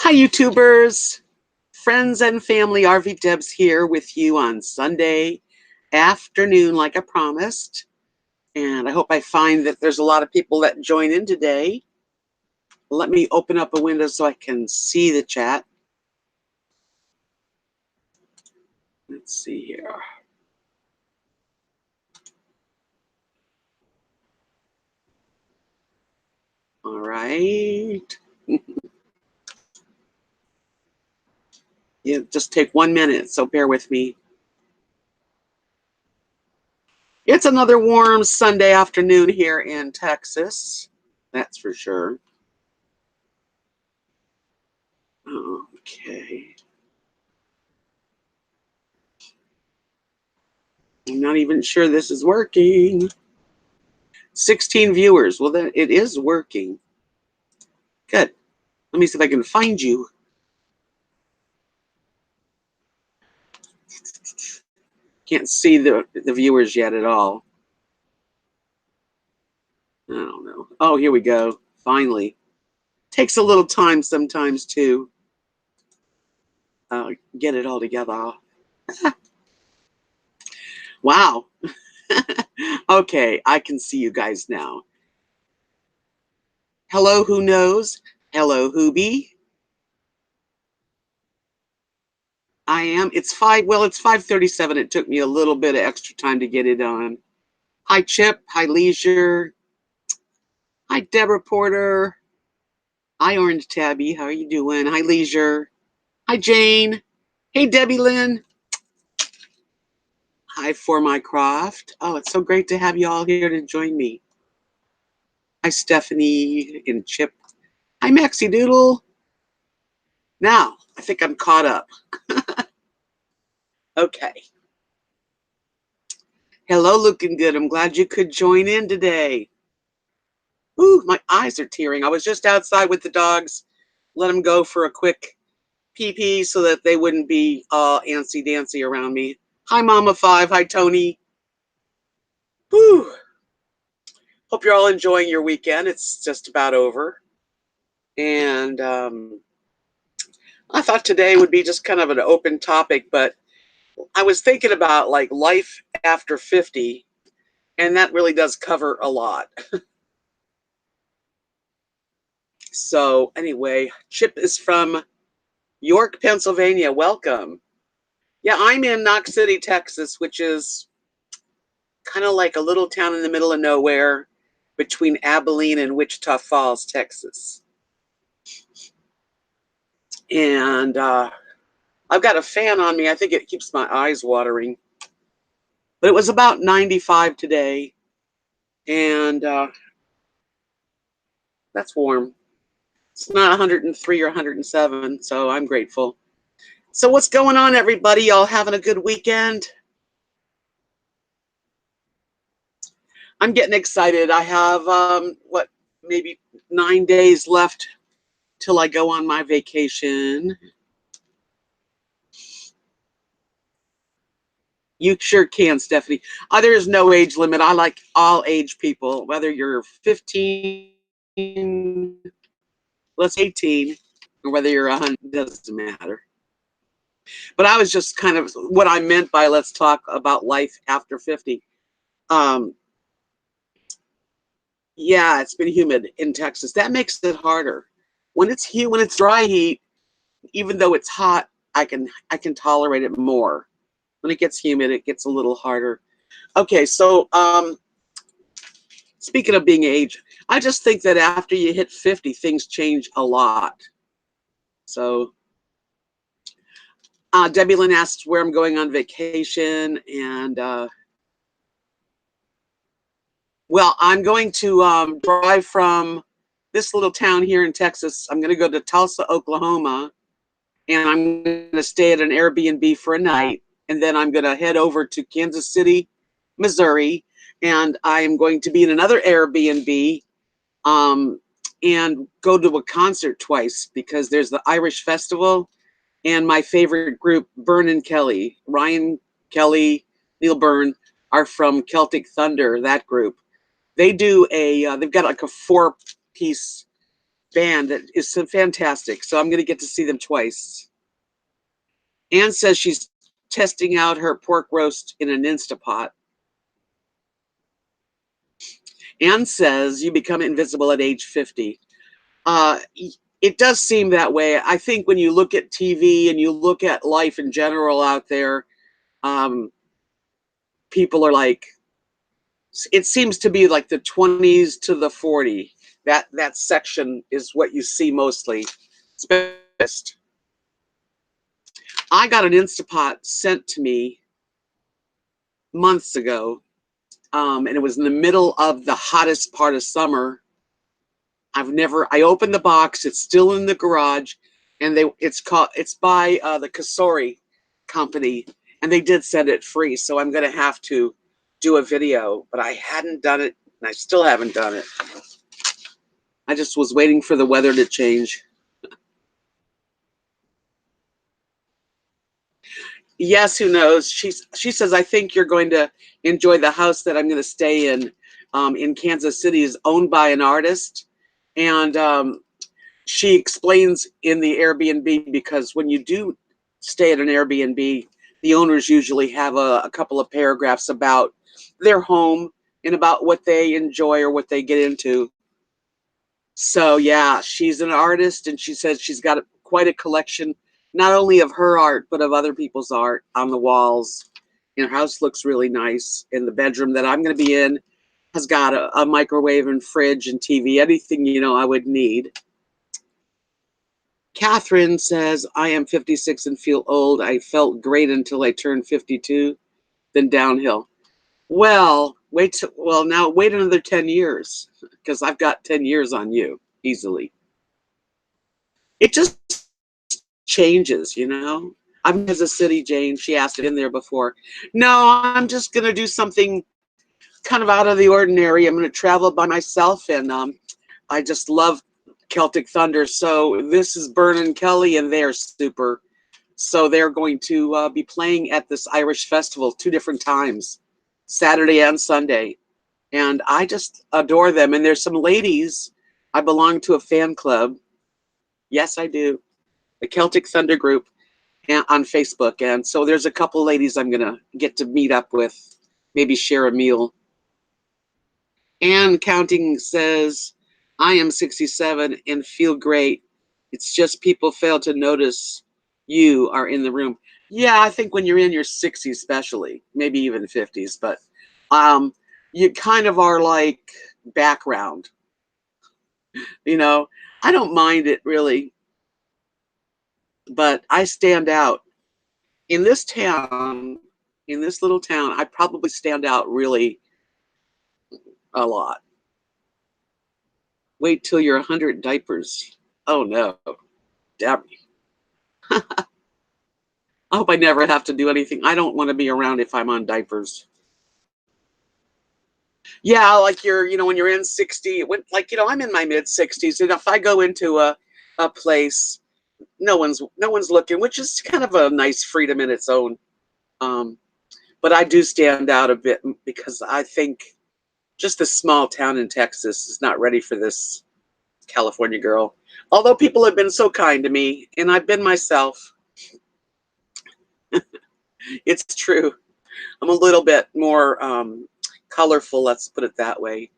Hi, YouTubers, friends and family. RVDebs here with you on Sunday afternoon, like I promised. And I hope I find that there's a lot of people that join in today. Let me open up a window so I can see the chat. Let's see here. All right. It'll just take 1 minute, so bear with me. It's another warm Sunday afternoon here in Texas. That's for sure. Okay. I'm not even sure this is working. 16 viewers. Well, then it is working. Good. Let me see if I can find you. Can't see the viewers yet at all. I don't know. Oh, here we go. Finally. Takes a little time sometimes to get it all together. Wow. Okay, I can see you guys now. Hello, who knows? Hello, Hoobie. I am. It's 5:37. It took me a little bit of extra time to get it on. Hi, Chip. Hi, Leisure. Hi, Deborah Porter. Hi, Orange Tabby. How are you doing? Hi, Leisure. Hi, Jane. Hey, Debbie Lynn. Hi, For My Croft. Oh, it's so great to have you all here to join me. Hi, Stephanie and Chip. Hi, Maxie Doodle. Now, I think I'm caught up. Okay. Hello, looking good. I'm glad you could join in today. Ooh, my eyes are tearing. I was just outside with the dogs. Let them go for a quick pee-pee so that they wouldn't be all antsy-dancy around me. Hi, Mama Five. Hi, Tony. Whew. Hope you're all enjoying your weekend. It's just about over. And I thought today would be just kind of an open topic, but I was thinking about like life after 50, and that really does cover a lot. So anyway, Chip is from York, Pennsylvania. Welcome. Yeah, I'm in Knox City, Texas, which is kind of like a little town in the middle of nowhere between Abilene and Wichita Falls, Texas. And I've got a fan on me. I think it keeps my eyes watering. But it was about 95 today. And that's warm. It's not 103 or 107, so I'm grateful. So what's going on, everybody? Y'all having a good weekend? I'm getting excited. I have, maybe 9 days left till I go on my vacation. You sure can, Stephanie. There is no age limit. I like all age people, whether you're 15, let's 18, or whether you're 100, doesn't matter. But I was just kind of what I meant by let's talk about life after 50. Yeah, it's been humid in Texas. That makes it harder. When it's dry heat, even though it's hot, I can tolerate it more. When it gets humid, it gets a little harder. Okay, so speaking of being aged, I just think that after you hit 50, things change a lot. So Debbie Lynn asks where I'm going on vacation, and well, I'm going to drive from this little town here in Texas. I'm going to go to Tulsa, Oklahoma, and I'm going to stay at an Airbnb for a night, and then I'm going to head over to Kansas City, Missouri, and I'm going to be in another Airbnb and go to a concert twice because there's the Irish Festival and my favorite group, Byrne and Kelly. Ryan Kelly, Neil Byrne are from Celtic Thunder, that group. They do they've got like a 4-piece band that is so fantastic. So I'm going to get to see them twice. Anne says she's testing out her pork roast in an Instapot. Anne says you become invisible at age 50. Uh, it does seem that way. I think when you look at TV and you look at life in general out there, um, people are like, it seems to be like the 20s to the 40. That section is what you see mostly. It's best. I got an Instapot sent to me months ago, and it was in the middle of the hottest part of summer. I opened the box. It's still in the garage, and it's by the Kasori company, and they did send it free. So I'm going to have to do a video, but I hadn't done it, and I still haven't done it. I just was waiting for the weather to change. Yes, who knows? She says, I think you're going to enjoy the house that I'm going to stay in Kansas City is owned by an artist. And she explains in the Airbnb, because when you do stay at an Airbnb, the owners usually have a couple of paragraphs about their home and about what they enjoy or what they get into. So yeah, she's an artist, and she says she's got quite a collection, not only of her art, but of other people's art on the walls. And her house looks really nice. And the bedroom that I'm going to be in has got a microwave and fridge and TV, anything, I would need. Catherine says, I am 56 and feel old. I felt great until I turned 52, then downhill. Well, now wait another 10 years, because I've got 10 years on you easily. It just changes. I'm in Kansas City, Jane. She asked it in there before. No, I'm just going to do something kind of out of the ordinary. I'm going to travel by myself, and I just love Celtic Thunder. So this is Byrne and Kelly, and they're super. So they're going to be playing at this Irish festival 2 different times, Saturday and Sunday. And I just adore them. And there's some ladies. I belong to a fan club. Yes, I do. The Celtic Thunder group on Facebook. And so there's a couple ladies I'm going to get to meet up with, maybe share a meal. And Counting says, I am 67 and feel great. It's just people fail to notice you are in the room. Yeah, I think when you're in your 60s, especially, maybe even 50s, but you kind of are like background. I don't mind it really, but I stand out. In this town, in this little town, I probably stand out really a lot. Wait till you're 100 diapers. Oh no, Debbie. I hope I never have to do anything. I don't want to be around if I'm on diapers. Yeah, like when you're in 60, I'm in my mid 60s, and if I go into a place, no one's looking, which is kind of a nice freedom in its own. But I do stand out a bit because I think just a small town in Texas is not ready for this California girl. Although people have been so kind to me, and I've been myself. It's true. I'm a little bit more colorful, let's put it that way.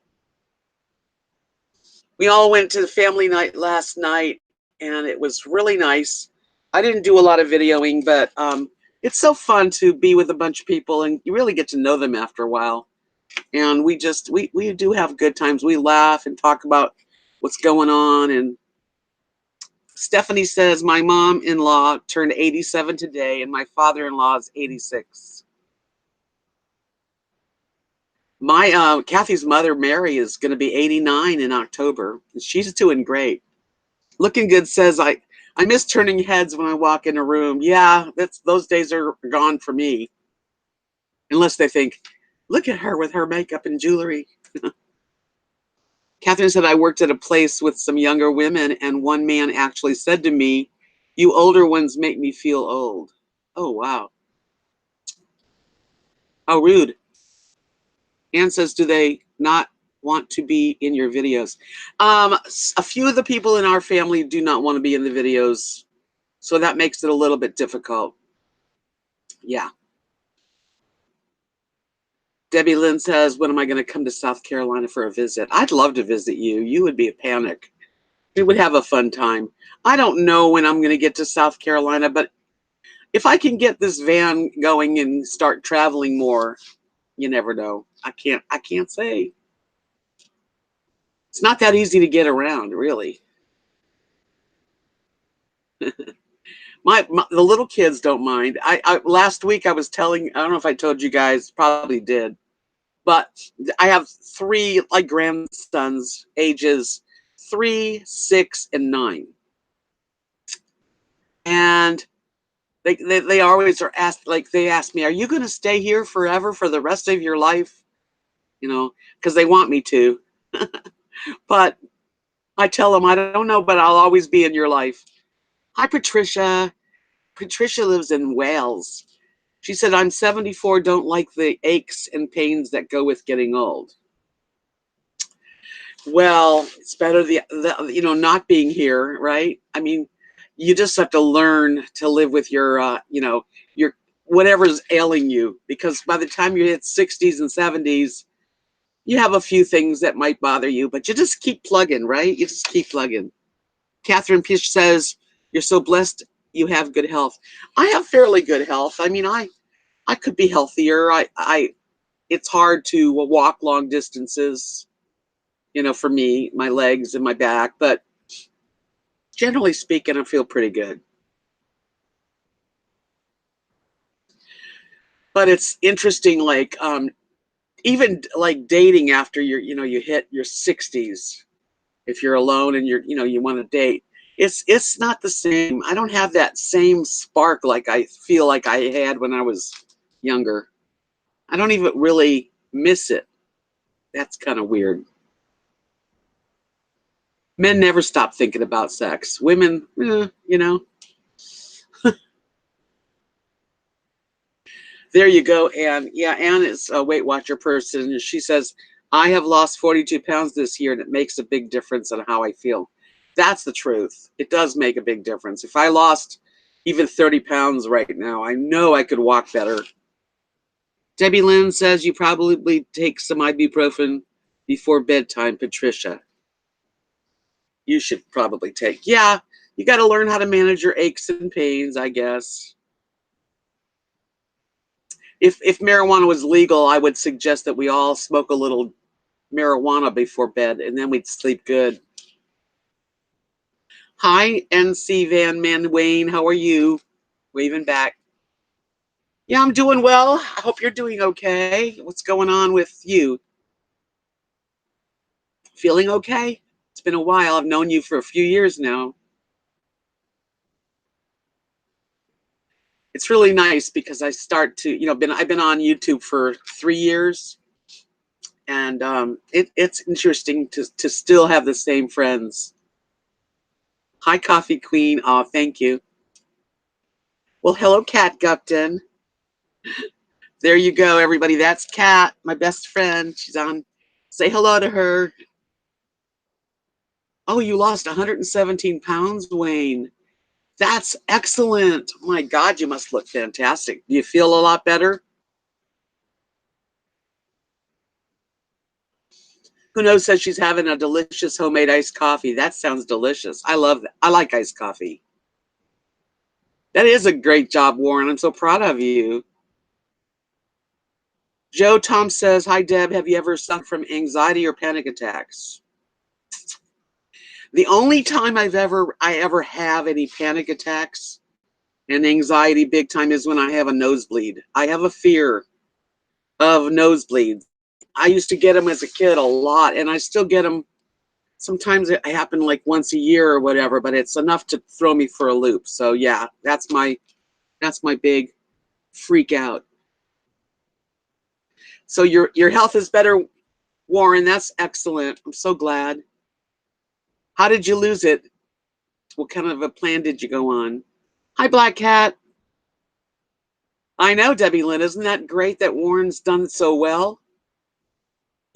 We all went to the family night last night, and it was really nice. I didn't do a lot of videoing, but it's so fun to be with a bunch of people, and you really get to know them after a while. And we do have good times. We laugh and talk about what's going on. And Stephanie says, my mom-in-law turned 87 today, and my father-in-law is 86. My Kathy's mother, Mary, is going to be 89 in October. She's doing great. Looking Good says, I miss turning heads when I walk in a room. Yeah, those days are gone for me. Unless they think, look at her with her makeup and jewelry. Catherine said, I worked at a place with some younger women, and one man actually said to me, you older ones make me feel old. Oh, wow. How rude. Anne says, do they not want to be in your videos? A few of the people in our family do not want to be in the videos, so that makes it a little bit difficult. Yeah. Debbie Lynn says, when am I going to come to South Carolina for a visit? I'd love to visit you. You would be a panic. We would have a fun time. I don't know when I'm going to get to South Carolina, but if I can get this van going and start traveling more, you never know. I can't say. It's not that easy to get around, really. The little kids don't mind. I last week I was telling, I don't know if I told you guys, probably did, but I have three like grandsons, ages 3, 6, and 9, and they always are asked, like they ask me, "Are you going to stay here forever for the rest of your life?" You know, because they want me to, but I tell them I don't know, but I'll always be in your life. Hi, Patricia. Patricia lives in Wales. She said, I'm 74, don't like the aches and pains that go with getting old. Well, it's better not being here, right? I mean, you just have to learn to live with your whatever's ailing you, because by the time you hit 60s and 70s, you have a few things that might bother you, but you just keep plugging, right? You just keep plugging. Catherine Pish says, you're so blessed you have good health. I have fairly good health. I mean, I could be healthier. It's hard to walk long distances, for me, my legs and my back, but generally speaking, I feel pretty good. But it's interesting, like, even like dating after you hit your 60s, if you're alone and you want to date, it's not the same. I don't have that same spark like I feel like I had when I was younger. I don't even really miss it. That's kind of weird. Men never stop thinking about sex. Women, there you go, Anne. Yeah, Anne is a Weight Watcher person. She says, I have lost 42 pounds this year, and it makes a big difference on how I feel. That's the truth. It does make a big difference. If I lost even 30 pounds right now, I know I could walk better. Debbie Lynn says you probably take some ibuprofen before bedtime, Patricia. You should probably take. Yeah, you got to learn how to manage your aches and pains, I guess. If marijuana was legal, I would suggest that we all smoke a little marijuana before bed, and then we'd sleep good. Hi, NC Van Man Wayne. How are you? Waving back. Yeah, I'm doing well. I hope you're doing okay. What's going on with you? Feeling okay? It's been a while. I've known you for a few years now. It's really nice because I start to, I've been on YouTube for 3 years, and it's interesting to still have the same friends. Hi, Coffee Queen. Oh, thank you. Well, hello, Kat Gupton. There you go, everybody. That's Kat, my best friend. She's on. Say hello to her. Oh, you lost 117 pounds, Wayne. That's excellent. My God, you must look fantastic. Do you feel a lot better? Who knows says she's having a delicious homemade iced coffee. That sounds delicious. I love that. I like iced coffee. That is a great job, Warren. I'm so proud of you. Joe Tom says, hi, Deb. Have you ever suffered from anxiety or panic attacks? The only time I ever have any panic attacks and anxiety big time is when I have a nosebleed. I have a fear of nosebleeds. I used to get them as a kid a lot, and I still get them. Sometimes it happen like once a year or whatever, but it's enough to throw me for a loop. So yeah, that's my big freak out. So your health is better, Warren. That's excellent. I'm so glad. How did you lose it? What kind of a plan did you go on? Hi, Black Cat. I know, Debbie Lynn. Isn't that great that Warren's done so well?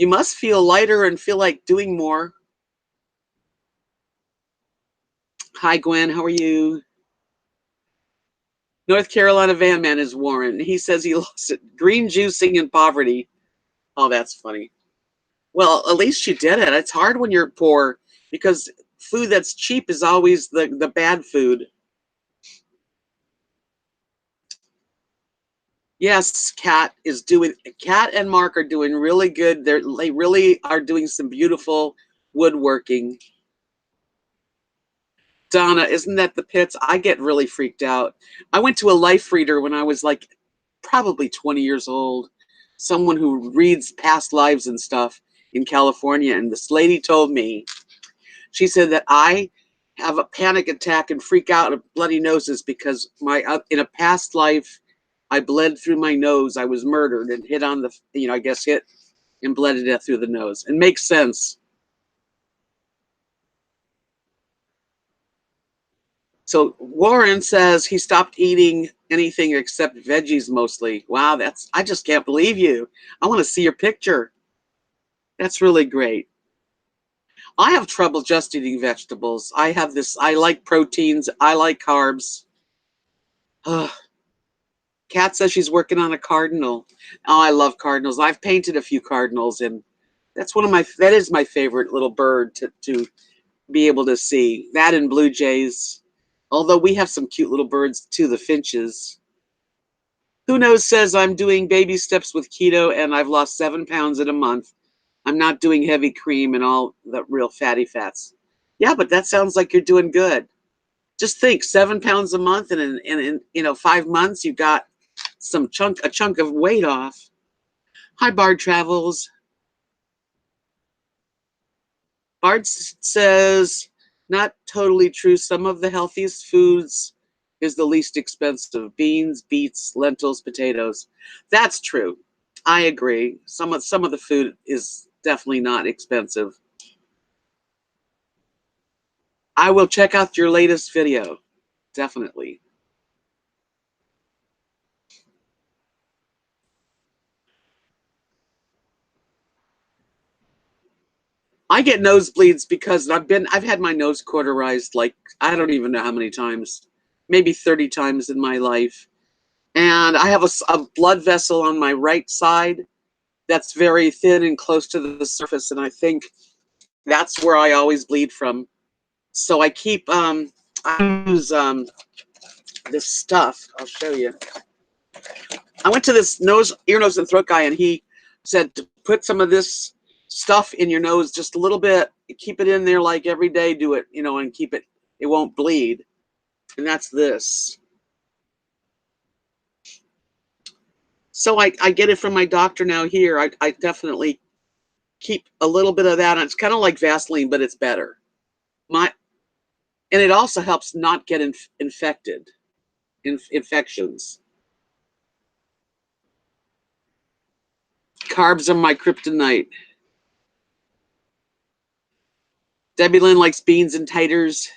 You must feel lighter and feel like doing more. Hi, Gwen. How are you? North Carolina Van Man is Warren. He says he lost it. Green juicing in poverty. Oh, that's funny. Well, at least you did it. It's hard when you're poor because food that's cheap is always the bad food. Yes, Kat and Mark are doing really good. They really are doing some beautiful woodworking. Donna, isn't that the pits? I get really freaked out. I went to a life reader when I was like probably 20 years old. Someone who reads past lives and stuff in California. And this lady told me, she said that I have a panic attack and freak out of bloody noses because in a past life, I bled through my nose. I was murdered and hit on the, I guess hit and bled to death through the nose. It makes sense. So Warren says he stopped eating anything except veggies mostly. Wow, I just can't believe you. I want to see your picture. That's really great. I have trouble just eating vegetables. I like proteins. I like carbs. Kat says she's working on a cardinal. Oh, I love cardinals. I've painted a few cardinals, and that is my favorite little bird to be able to see. That and blue jays. Although we have some cute little birds too, the finches. Who knows says I'm doing baby steps with keto and I've lost 7 pounds in a month. I'm not doing heavy cream and all the real fatty fats. Yeah, but that sounds like you're doing good. Just think, 7 pounds a month, and in 5 months you got a chunk of weight off. Hi, Bard Travels. Bard says, not totally true. Some of the healthiest foods is the least expensive. Beans, beets, lentils, potatoes. That's true. I agree. Some of the food is definitely not expensive. I will check out your latest video. Definitely. I get nosebleeds because I've had my nose cauterized like I don't even know how many times, maybe 30 times in my life. And I have a blood vessel on my right side that's very thin and close to the surface, and I think that's where I always bleed from. So I use this stuff. I'll show you. I went to this ear, nose, and throat guy, and he said to put some of this stuff in your nose, just a little bit, keep it in there like every day, do it, and keep it, it won't bleed. And that's this. So I get it from my doctor now here. I definitely keep a little bit of that. It's kind of like Vaseline, but it's better. And it also helps not get infections. Carbs are my kryptonite. Debbie Lynn likes beans and taters.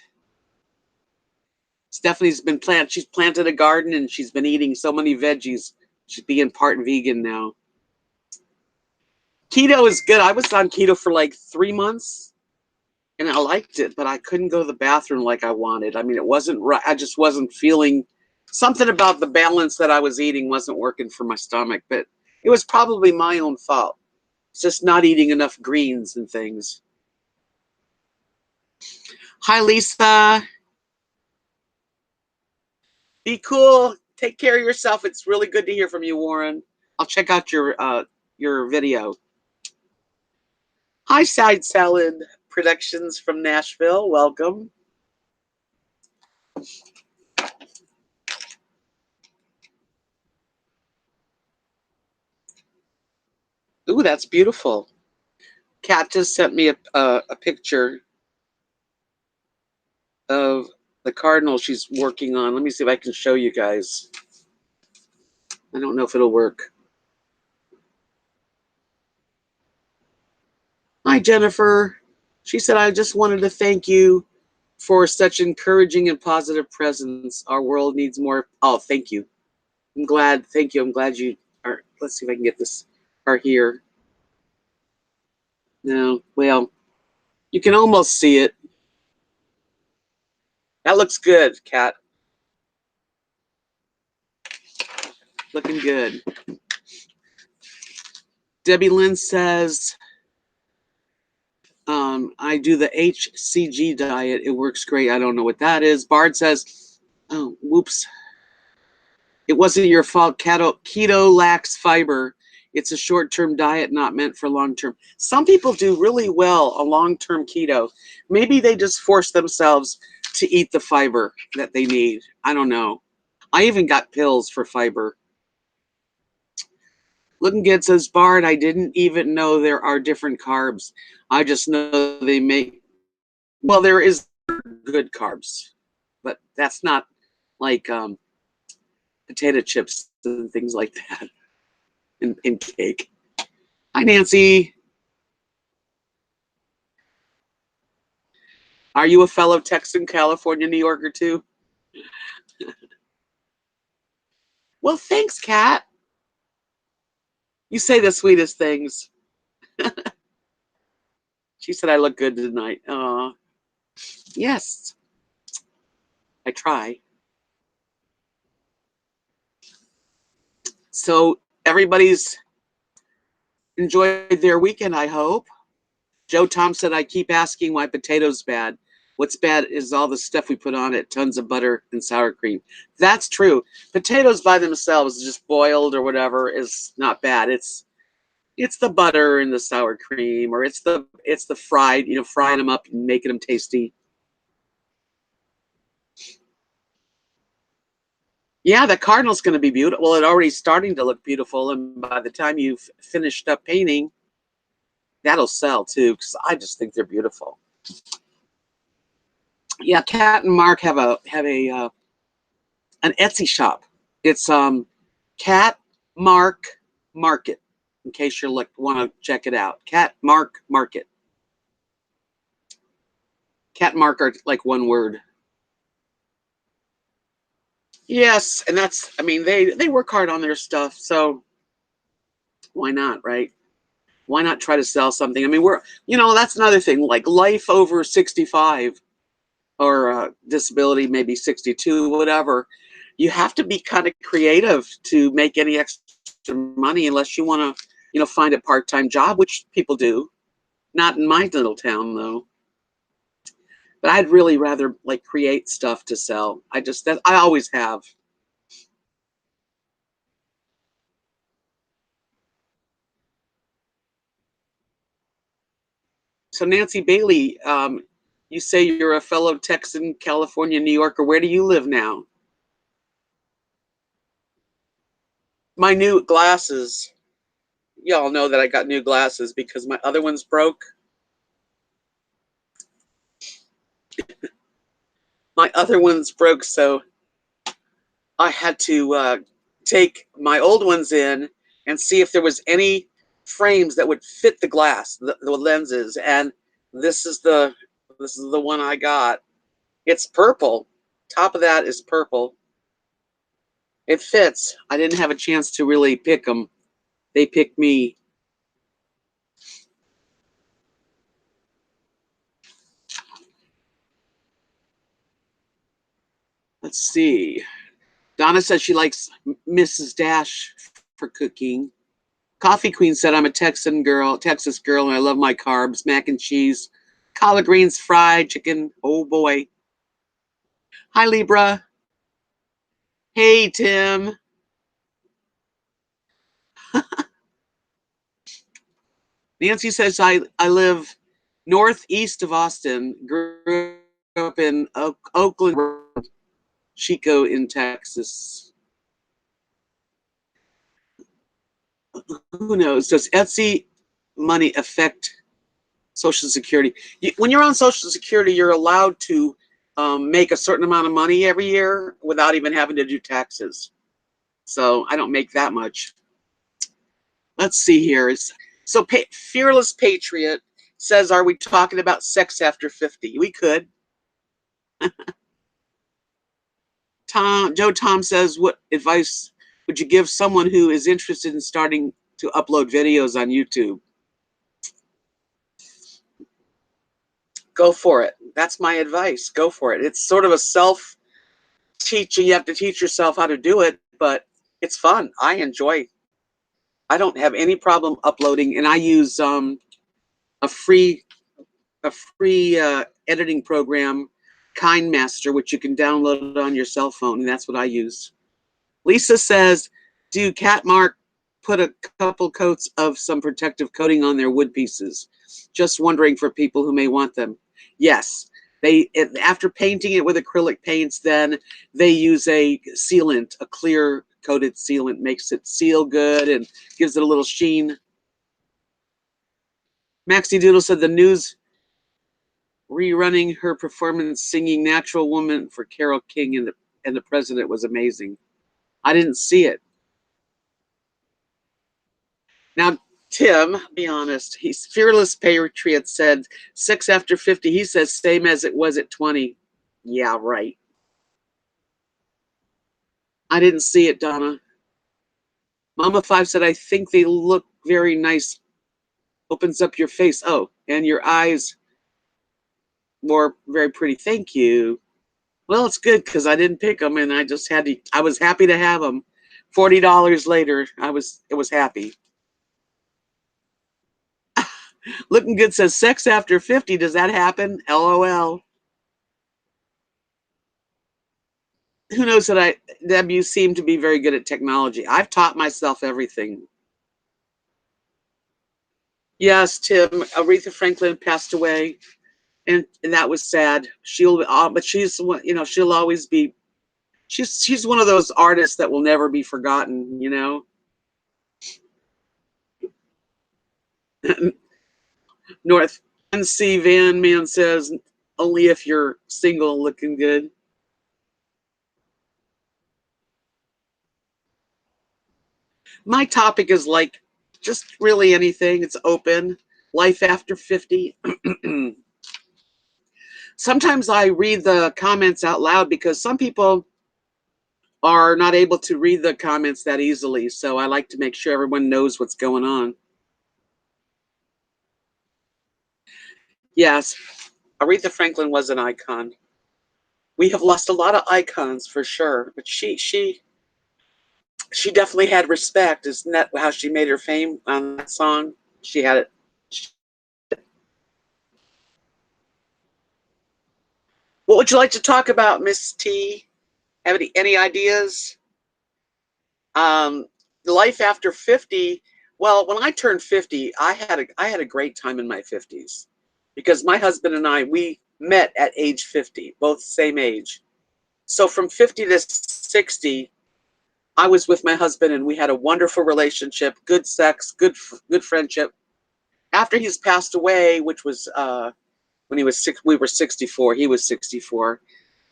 She's planted a garden and she's been eating so many veggies. She's being part vegan now. Keto is good. I was on keto for like 3 months and I liked it, but I couldn't go to the bathroom like I wanted. I mean, it wasn't right. I just wasn't feeling something about the balance that I was eating wasn't working for my stomach, but it was probably my own fault. It's just not eating enough greens and things. Hi, Lisa. Be cool. Take care of yourself. It's really good to hear from you, Warren. I'll check out your video. Hi, Side Salad Productions from Nashville. Welcome. Ooh, that's beautiful. Kat just sent me a picture of the cardinal she's working on. Let me see if I can show you guys. I don't know if it'll work. Hi, Jennifer. She said, I just wanted to thank you for such encouraging and positive presence. Our world needs more. Oh, thank you. I'm glad. Thank you. I'm glad you are. Let's see if I can get this. Are here. No, well, you can almost see it. That looks good, Kat. Looking good. Debbie Lynn says, I do the HCG diet. It works great. I don't know what that is. Bard says, oh, whoops. It wasn't your fault. Keto lacks fiber. It's a short-term diet, not meant for long-term. Some people do really well on long-term keto. Maybe they just force themselves to eat the fiber that they need. I don't know. I even got pills for fiber. Looking Good says, Bard, I didn't even know there are different carbs. I just know they make, well, there is good carbs, but that's not like potato chips and things like that in cake. Hi, Nancy. Are you a fellow Texan, California, New Yorker too? Well, thanks, Kat. You say the sweetest things. She said I look good tonight. Yes, I try. So everybody's enjoyed their weekend, I hope. Joe Tom said, I keep asking why potatoes bad. What's bad is all the stuff we put on it, tons of butter and sour cream. That's true. Potatoes by themselves, just boiled or whatever, is not bad. It's the butter and the sour cream, or it's the fried, frying them up and making them tasty. Yeah, the cardinal's going to be beautiful. Well, it's already starting to look beautiful, and by the time you've finished up painting, that'll sell too, because I just think they're beautiful. Yeah, Kat and Mark have a an Etsy shop. It's Cat Mark Market. In case you want to check it out, Cat Mark Market. Cat Mark are like one word. Yes, and that's, I mean, they work hard on their stuff, so why not, right? Why not try to sell something? I mean, that's another thing, like life over 65 or disability, maybe 62, whatever. You have to be kind of creative to make any extra money unless you want to, find a part-time job, which people do. Not in my little town, though. But I'd really rather like create stuff to sell. I always have. So Nancy Bailey, you say you're a fellow Texan, California, New Yorker. Where do you live now? My new glasses. Y'all know that I got new glasses because my other ones broke. My other ones broke, so I had to take my old ones in and see if there was any frames that would fit the glass, the lenses. And this is the one I got. It's purple. Top of that is purple. It fits. I didn't have a chance to really pick them. They picked me. Let's see. Donna says she likes Mrs. Dash for cooking. Coffee Queen said, I'm a Texas girl, and I love my carbs, mac and cheese, collard greens, fried chicken. Oh boy. Hi, Libra. Hey, Tim. Nancy says, I live northeast of Austin, grew up in Oakland, Chico in Texas. Who knows? Does Etsy money affect Social Security? When you're on Social Security, you're allowed to make a certain amount of money every year without even having to do taxes. So I don't make that much. Let's see here. So Fearless Patriot says, are we talking about sex after 50? We could. Joe Tom says, what advice would you give someone who is interested in starting to upload videos on YouTube? Go for it. That's my advice. Go for it. It's sort of a self-teaching. You have to teach yourself how to do it, but it's fun. I don't have any problem uploading, and I use a free a free editing program, KindMaster, which you can download on your cell phone, and that's what I use. Lisa says, do Catmark put a couple coats of some protective coating on their wood pieces? Just wondering for people who may want them. Yes. After painting it with acrylic paints, then they use a sealant, a clear coated sealant, makes it seal good and gives it a little sheen. Maxie Doodle said the news rerunning her performance singing Natural Woman for Carole King and the President was amazing. I didn't see it. Now, Tim, be honest, he's Fearless Patriot said 6 after 50. He says same as it was at 20. Yeah, right. I didn't see it, Donna. Mama 5 said, I think they look very nice. Opens up your face. Oh, and your eyes more very pretty. Thank you. Well, it's good because I didn't pick them and I just had to, I was happy to have them. $40 later, it was happy. Looking Good says sex after 50. Does that happen? LOL. Who knows that Deb, you seem to be very good at technology. I've taught myself everything. Yes, Tim, Aretha Franklin passed away, and that was sad. But she's, she'll always be. She's one of those artists that will never be forgotten. North NC Van Man says only if you're single, looking good. My topic is like just really anything. It's open. Life after 50. Sometimes I read the comments out loud because some people are not able to read the comments that easily. So I like to make sure everyone knows what's going on. Yes, Aretha Franklin was an icon. We have lost a lot of icons for sure, but she definitely had respect. Isn't that how she made her fame on that song? She had it. What would you like to talk about, Miss T? Have any ideas? Life after 50. Well, when I turned 50, I had a great time in my 50s because my husband and we met at age 50, both same age. So from 50 to 60, I was with my husband and we had a wonderful relationship, good sex, good friendship. After he's passed away, which was when we were 64, he was 64.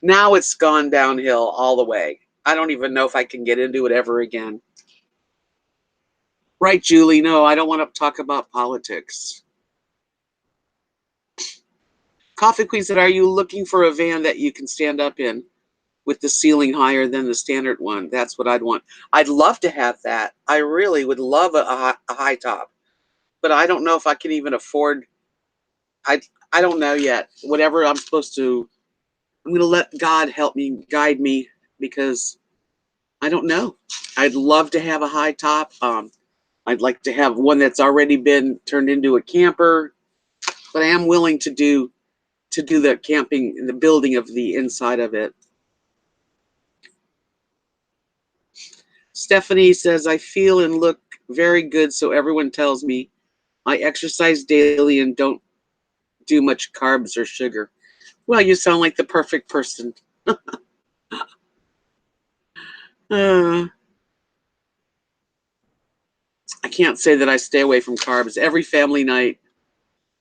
Now it's gone downhill all the way. I don't even know if I can get into it ever again. Right, Julie? No, I don't want to talk about politics. Coffee Queen said, are you looking for a van that you can stand up in with the ceiling higher than the standard one? That's what I'd want. I'd love to have that. I really would love a high top, but I don't know if I can even afford. I don't know yet. Whatever I'm supposed to, I'm going to let God help me, guide me, because I don't know. I'd love to have a high top. I'd like to have one that's already been turned into a camper, but I am willing to do the camping and the building of the inside of it. Stephanie says, I feel and look very good, so everyone tells me I exercise daily and don't do much carbs or sugar. Well, you sound like the perfect person. I can't say that I stay away from carbs every family night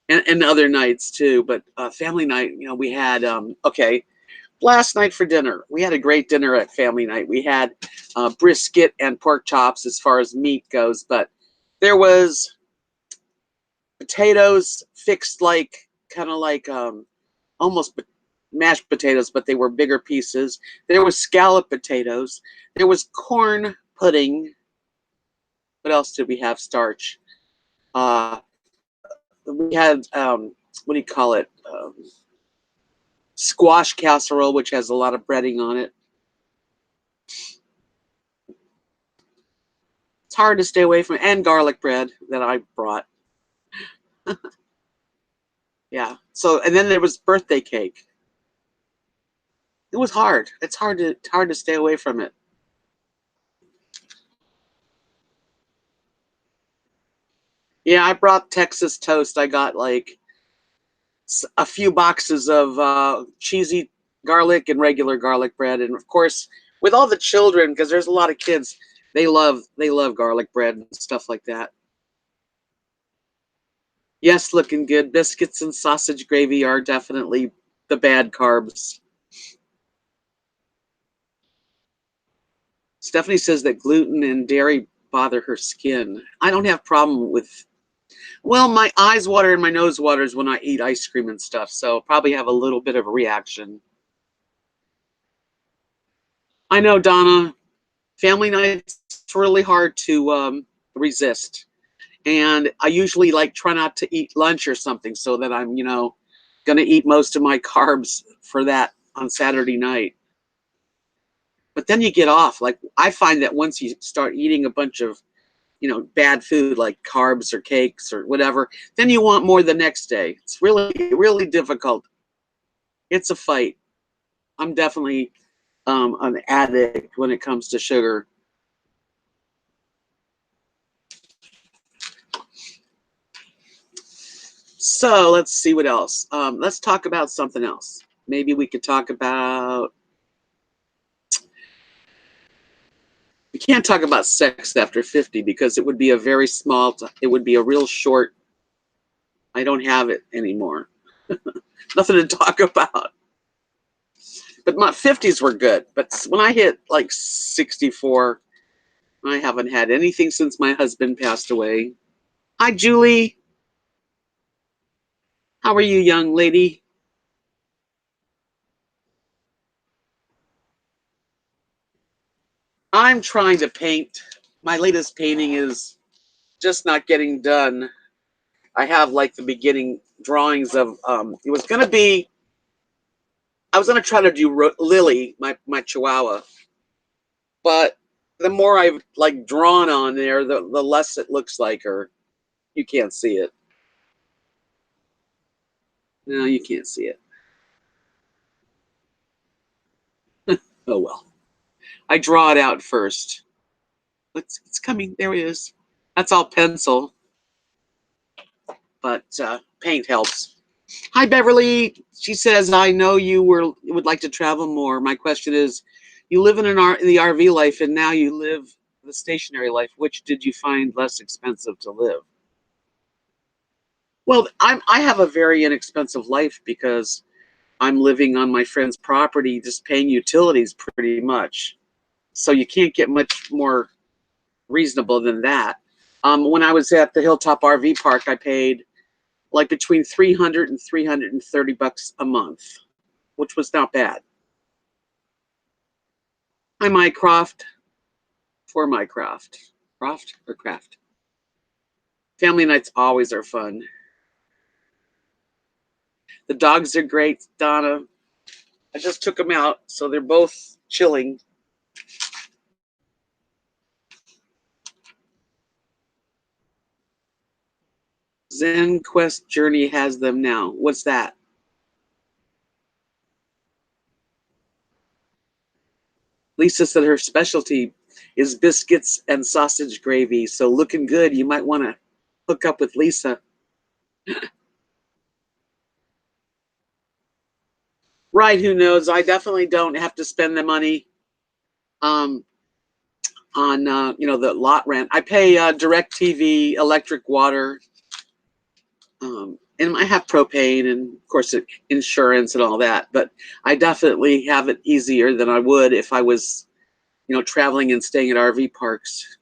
and other nights too, but family night, we had, okay, last night for dinner, we had a great dinner at family night. We had brisket and pork chops as far as meat goes, but there was potatoes fixed like kind of like almost mashed potatoes, but they were bigger pieces. There was scallop potatoes. There was corn pudding. What else did we have? Starch. We had what do you call it? Squash casserole, which has a lot of breading on it. It's hard to stay away from, and garlic bread that I brought. Yeah. So, and then there was birthday cake. It was hard. It's hard to stay away from it. Yeah, I brought Texas toast. I got like a few boxes of cheesy garlic and regular garlic bread, and of course, with all the children, because there's a lot of kids, they love garlic bread and stuff like that. Yes, looking good. Biscuits and sausage gravy are definitely the bad carbs. Stephanie says that gluten and dairy bother her skin. I don't have problem with, well, my eyes water and my nose waters when I eat ice cream and stuff, so I'll probably have a little bit of a reaction. I know, Donna. Family nights really hard to resist, and I usually like try not to eat lunch or something so that I'm, going to eat most of my carbs for that on Saturday night. But then you get off. Like I find that once you start eating a bunch of, bad food like carbs or cakes or whatever, then you want more the next day. It's really, really difficult. It's a fight. I'm definitely an addict when it comes to sugar. So let's see what else. Let's talk about something else. Maybe we could talk about. We can't talk about sex after 50 because it would be a very small. It would be a real short. I don't have it anymore. Nothing to talk about. But my 50s were good. But when I hit like 64, I haven't had anything since my husband passed away. Hi, Julie. How are you, young lady? I'm trying to paint. My latest painting is just not getting done. I have like the beginning drawings of it was gonna be I was gonna try to do Lily, my chihuahua, but the more I've like drawn on there, the less it looks like her. You can't see it. No, you can't see it. Oh well. I draw it out first. It's coming. There it is. That's all pencil, but paint helps. Hi, Beverly. She says, I know would like to travel more. My question is, you live in the RV life, and now you live the stationary life. Which did you find less expensive to live? Well, I have a very inexpensive life because I'm living on my friend's property, just paying utilities pretty much. So you can't get much more reasonable than that. When I was at the Hilltop RV Park, I paid like between 300 and 330 bucks a month, which was not bad. Hi, Mycroft. For Mycroft. Croft or Craft? Family nights always are fun. The dogs are great, Donna. I just took them out, so they're both chilling. Zen Quest Journey has them now. What's that? Lisa said her specialty is biscuits and sausage gravy, so looking good. You might want to hook up with Lisa. Right, who knows? I definitely don't have to spend the money um, on the lot rent. I pay direct TV, electric, water, and I have propane and of course insurance and all that. But I definitely have it easier than I would if I was traveling and staying at RV parks.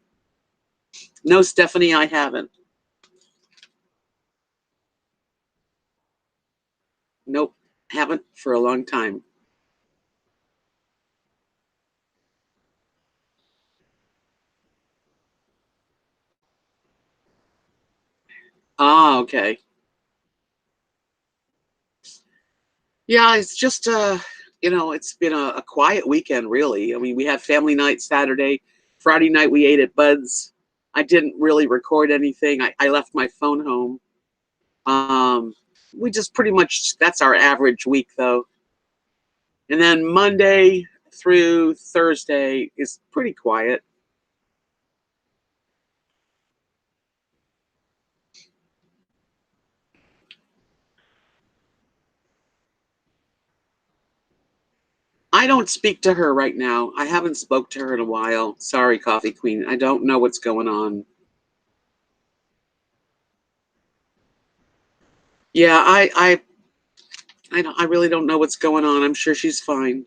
No, Stephanie, I haven't. Nope, haven't for a long time. Ah, okay. Yeah, it's just it's been a quiet weekend really. I mean, we had family night Saturday. Friday night we ate at Bud's. I didn't really record anything. I left my phone home. Um, we just pretty much that's our average week though. And then Monday through Thursday is pretty quiet. I don't speak to her right now. I haven't spoke to her in a while. Sorry, Coffee Queen. I don't know what's going on. Yeah, I really don't know what's going on. I'm sure she's fine.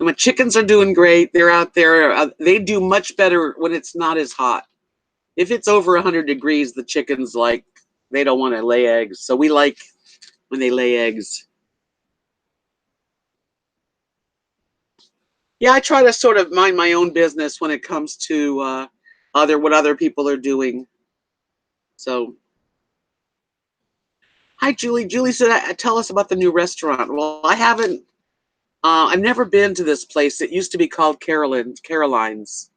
My chickens are doing great. They're out there. They do much better when it's not as hot. If it's over 100 degrees, the chickens like they don't want to lay eggs. So we like when they lay eggs. Yeah, I try to sort of mind my own business when it comes to other what other people are doing. So, hi, Julie. Julie said, "Tell us about the new restaurant." Well, I haven't. I've never been to this place. It used to be called Caroline's,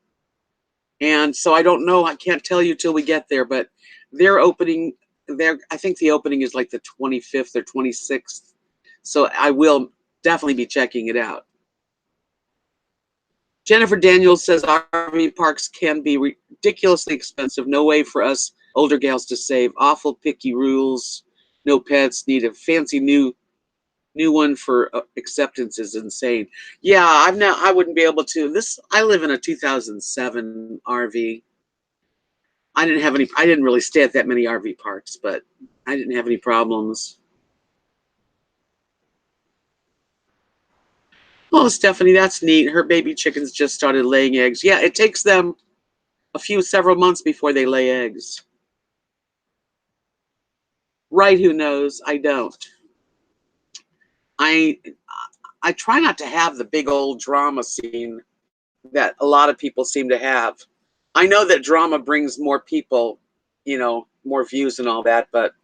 and so I don't know. I can't tell you till we get there. But they're opening. I think the opening is like the 25th or 26th. So I will definitely be checking it out. Jennifer Daniels says RV parks can be ridiculously expensive. No way for us older gals to save. Awful picky rules. No pets. Need a fancy new one for acceptance is insane. Yeah, I wouldn't be able to. I live in a 2007 RV. I didn't really stay at that many RV parks, but I didn't have any problems. Oh, Stephanie, that's neat. Her baby chickens just started laying eggs. Yeah, it takes them several months before they lay eggs. Right, who knows? I don't. I I try not to have the big old drama scene that a lot of people seem to have. I know that drama brings more people, more views and all that, but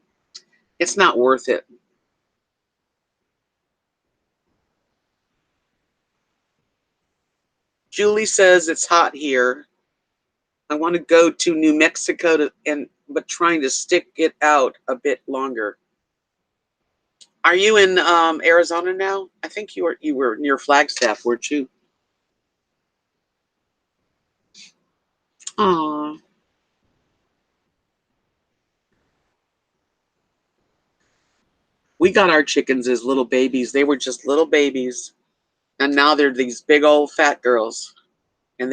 it's not worth it. Julie says it's hot here. I want to go to New Mexico but trying to stick it out a bit longer. Are you in Arizona now? I think you were near Flagstaff, weren't you? Aw. We got our chickens as little babies. They were just little babies, and now they're these big old fat girls, and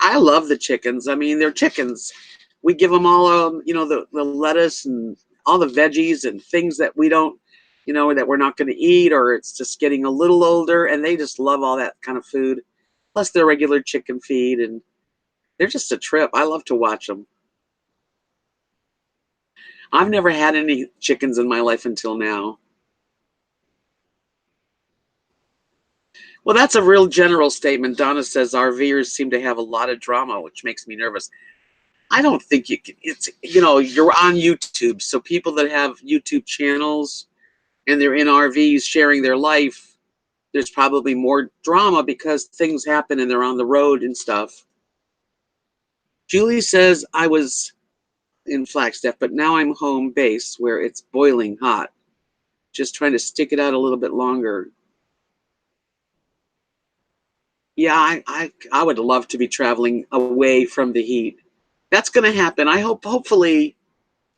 I love the chickens. I mean, they're chickens. We give them all, the lettuce and all the veggies and things that we don't, that we're not going to eat, or it's just getting a little older, and they just love all that kind of food. Plus their regular chicken feed, and they're just a trip. I love to watch them. I've never had any chickens in my life until now. Well, that's a real general statement. Donna says RVers seem to have a lot of drama, which makes me nervous. I don't think you can, you're on YouTube. So people that have YouTube channels and they're in RVs sharing their life, there's probably more drama because things happen and they're on the road and stuff. Julie says I was in Flagstaff, but now I'm home base where it's boiling hot. Just trying to stick it out a little bit longer. Yeah, I would love to be traveling away from the heat. That's going to happen. I hope hopefully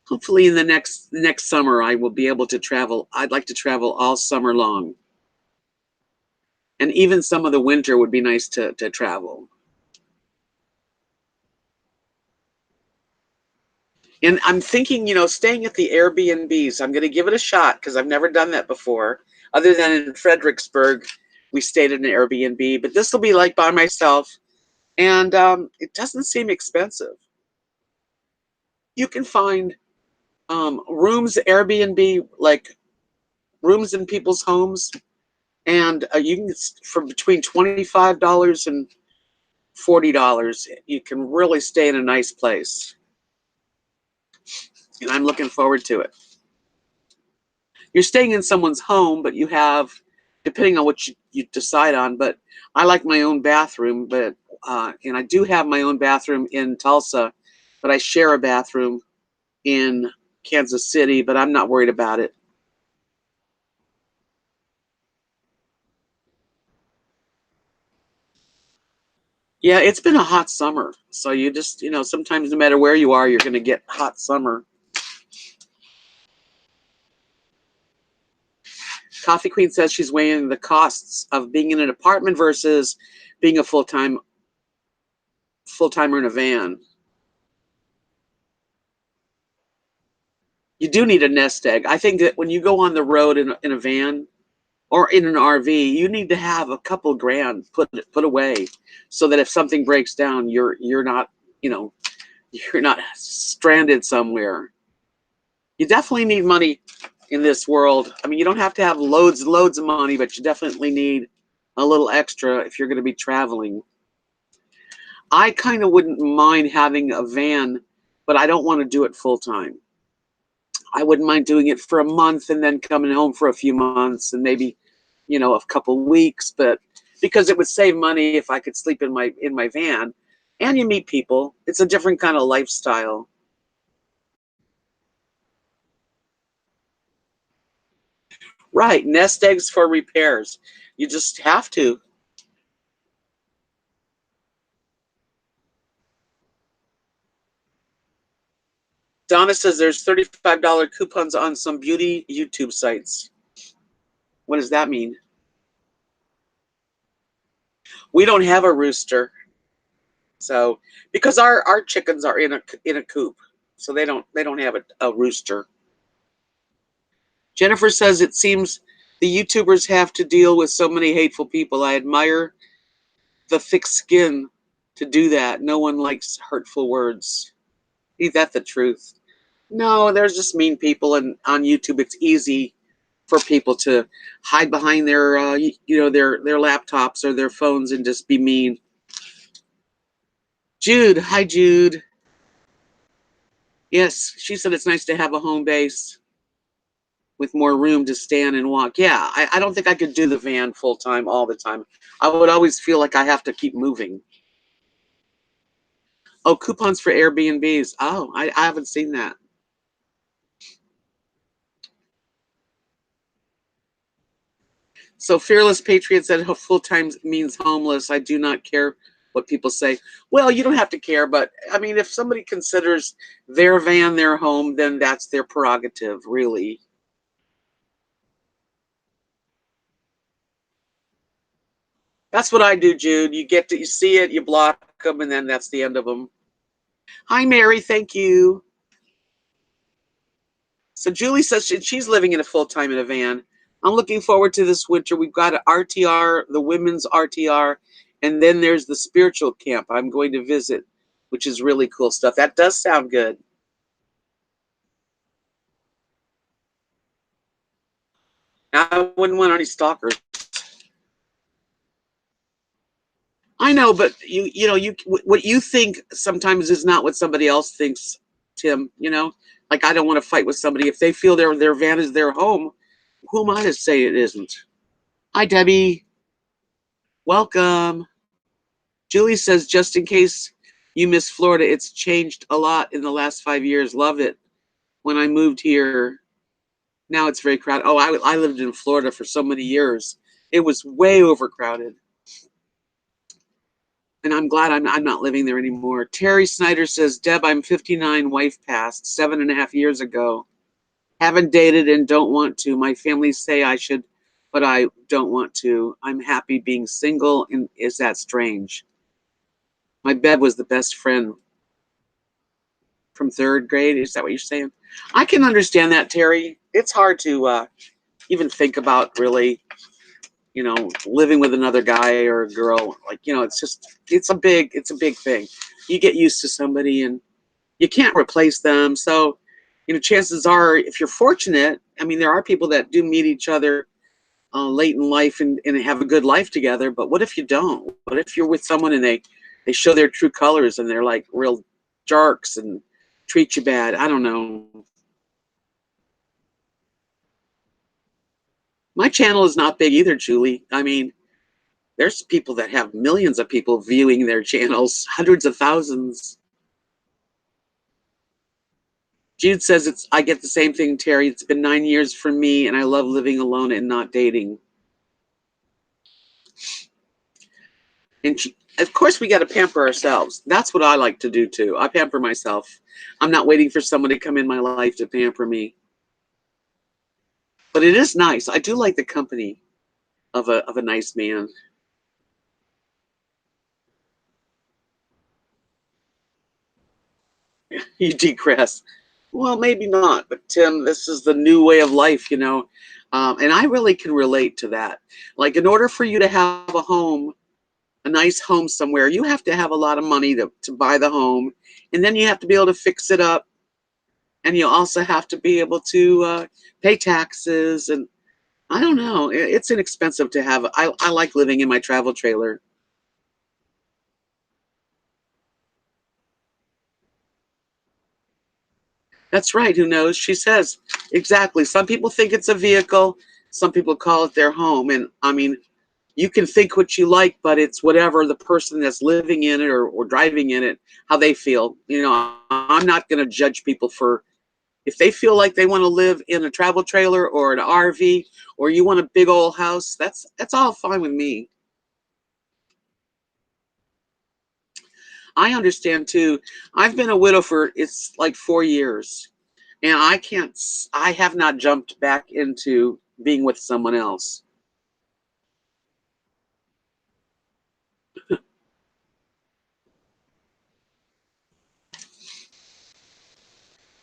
in the next summer I will be able to travel. I'd like to travel all summer long. And even some of the winter would be nice to travel. And I'm thinking, staying at the Airbnbs. I'm going to give it a shot because I've never done that before. Other than in Fredericksburg, we stayed in an Airbnb, but this will be like by myself, and it doesn't seem expensive. You can find rooms, Airbnb, like rooms in people's homes, and you can for between $25 and $40. You can really stay in a nice place, and I'm looking forward to it. you're staying in someone's home, but you have, depending on what you decide on. But I like my own bathroom, but and I do have my own bathroom in Tulsa, but I share a bathroom in Kansas City, but I'm not worried about it. Yeah, it's been a hot summer. So you just, sometimes no matter where you are, you're going to get hot summer. Coffee Queen says she's weighing the costs of being in an apartment versus being a full-timer in a van. You do need a nest egg. I think that when you go on the road in a van or in an RV, you need to have a couple grand put away so that if something breaks down, you're not, you know, you're not stranded somewhere. You definitely need money in this world. I mean, you don't have to have loads and loads of money, but you definitely need a little extra if you're going to be traveling. I kind of wouldn't mind having a van, but I don't want to do it full time. I wouldn't mind doing it for a month and then coming home for a few months and maybe, a couple weeks, but because it would save money if I could sleep in my van. And you meet people. It's a different kind of lifestyle. Right, nest eggs for repairs. You just have to. Donna says there's $35 coupons on some beauty YouTube sites. What does that mean? We don't have a rooster. So because our chickens are in a coop. So they don't have a rooster. Jennifer says it seems the YouTubers have to deal with so many hateful people. I admire the thick skin to do that. No one likes hurtful words. Ain't that the truth? No, there's just mean people, and on YouTube it's easy for people to hide behind their their laptops or their phones and just be mean. Jude, hi Jude. Yes, she said it's nice to have a home base with more room to stand and walk. Yeah, I don't think I could do the van full time all the time. I would always feel like I have to keep moving. Oh, coupons for Airbnbs. Oh, I haven't seen that. So Fearless Patriot said full time means homeless. I do not care what people say. Well, you don't have to care, but I mean, if somebody considers their van their home, then that's their prerogative, really. That's what I do, Jude. You see it, you block them, and then that's the end of them. Hi, Mary. Thank you. So Julie says she's living in a full time in a van. I'm looking forward to this winter. We've got an RTR, the women's RTR, and then there's the spiritual camp I'm going to visit, which is really cool stuff. That does sound good. I wouldn't want any stalkers. I know, but what you think sometimes is not what somebody else thinks, Tim. Like I don't want to fight with somebody if they feel their van is their home. Who am I to say it isn't? Hi, Debbie. Welcome. Julie says, just in case you miss Florida, it's changed a lot in the last 5 years. Love it. When I moved here, now it's very crowded. Oh, I lived in Florida for so many years. It was way overcrowded. And I'm glad I'm not living there anymore. Terry Snyder says, Deb, I'm 59, wife passed 7.5 years ago. Haven't dated and don't want to. My family say I should, but I don't want to. I'm happy being single, and is that strange? My bed was the best friend from third grade. Is that what you're saying? I can understand that, Terry. It's hard to even think about really, living with another guy or a girl. Like, it's a big thing. You get used to somebody and you can't replace them. So, chances are, if you're fortunate, I mean, there are people that do meet each other late in life and have a good life together. But what if you don't? What if you're with someone and they show their true colors and they're like real jerks and treat you bad? I don't know. My channel is not big either, Julie. I mean, there's people that have millions of people viewing their channels, hundreds of thousands. Jude says it's I get the same thing, Terry. It's been 9 years for me, and I love living alone and not dating. And of course, we got to pamper ourselves. That's what I like to do too. I pamper myself. I'm not waiting for someone to come in my life to pamper me. But it is nice. I do like the company of a nice man. You degress. Well, maybe not, but Tim, this is the new way of life, you know. And I really can relate to that. Like, in order for you to have a home, a nice home somewhere, you have to have a lot of money to buy the home. And then you have to be able to fix it up. And you also have to be able to pay taxes. And I don't know, it's inexpensive to have. I like living in my travel trailer. That's right. Who knows? She says exactly. Some people think it's a vehicle. Some people call it their home. And I mean, you can think what you like, but it's whatever the person that's living in it or driving in it, how they feel. You know, I'm not going to judge people for if they feel like they want to live in a travel trailer or an RV or you want a big old house. That's all fine with me. I understand too. I've been a widow for it's like 4 years, and I have not jumped back into being with someone else.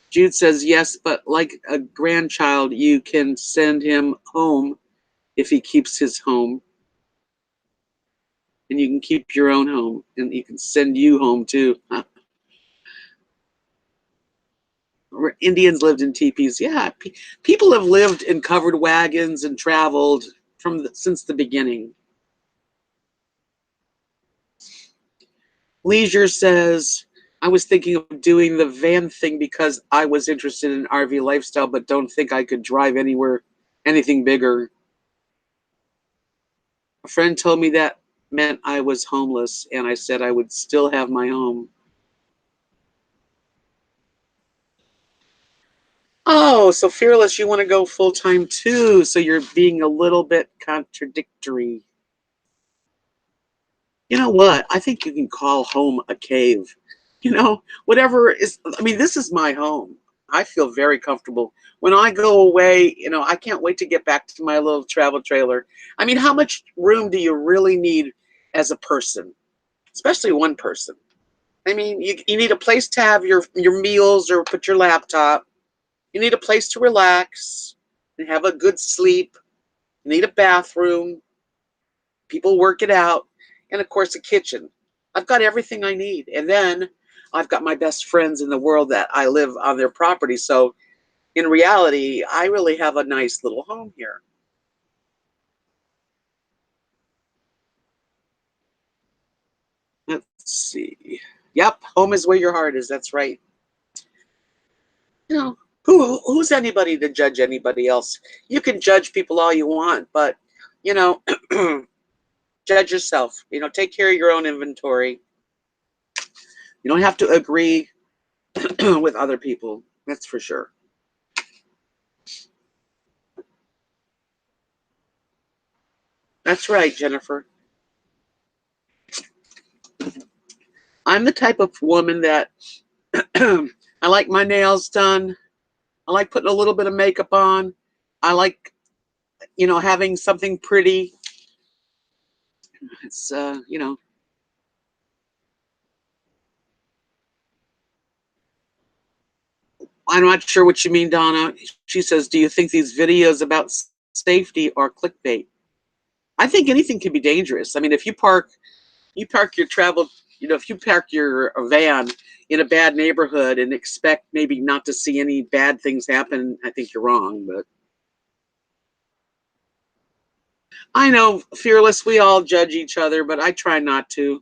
Jude says yes, but like a grandchild, you can send him home if he keeps his home, and you can keep your own home, and he can send you home too. Indians lived in teepees. Yeah, people have lived in covered wagons and traveled since the beginning. Leisure says, I was thinking of doing the van thing because I was interested in RV lifestyle, but don't think I could drive anywhere, anything bigger. A friend told me that meant I was homeless, and I said I would still have my home. Oh, so Fearless, you want to go full time too. So you're being a little bit contradictory. You know what? I think you can call home a cave. You know, whatever is, I mean, this is my home. I feel very comfortable. When I go away, you know, I can't wait to get back to my little travel trailer. I mean, how much room do you really need as a person, especially one person? I mean, you need a place to have your meals or put your laptop. You need a place to relax and have a good sleep. You need a bathroom. People work it out, and of course a kitchen. I've got everything I need, and then I've got my best friends in the world that I live on their property. So in reality, I really have a nice little home here. Let's see. Yep, home is where your heart is. That's right. You know, who's anybody to judge anybody else? You can judge people all you want, but you know, judge yourself. You know, take care of your own inventory. You don't have to agree with other people. That's for sure. That's right, Jennifer. I'm the type of woman that I like my nails done. I like putting a little bit of makeup on. I like, you know, having something pretty. It's, you know, I'm not sure what you mean, Donna. She says, do you think these videos about safety are clickbait? I think anything can be dangerous. I mean, if you park your travel, you know, if you park your van in a bad neighborhood and expect maybe not to see any bad things happen, I think you're wrong. But I know, Fearless, we all judge each other, but I try not to.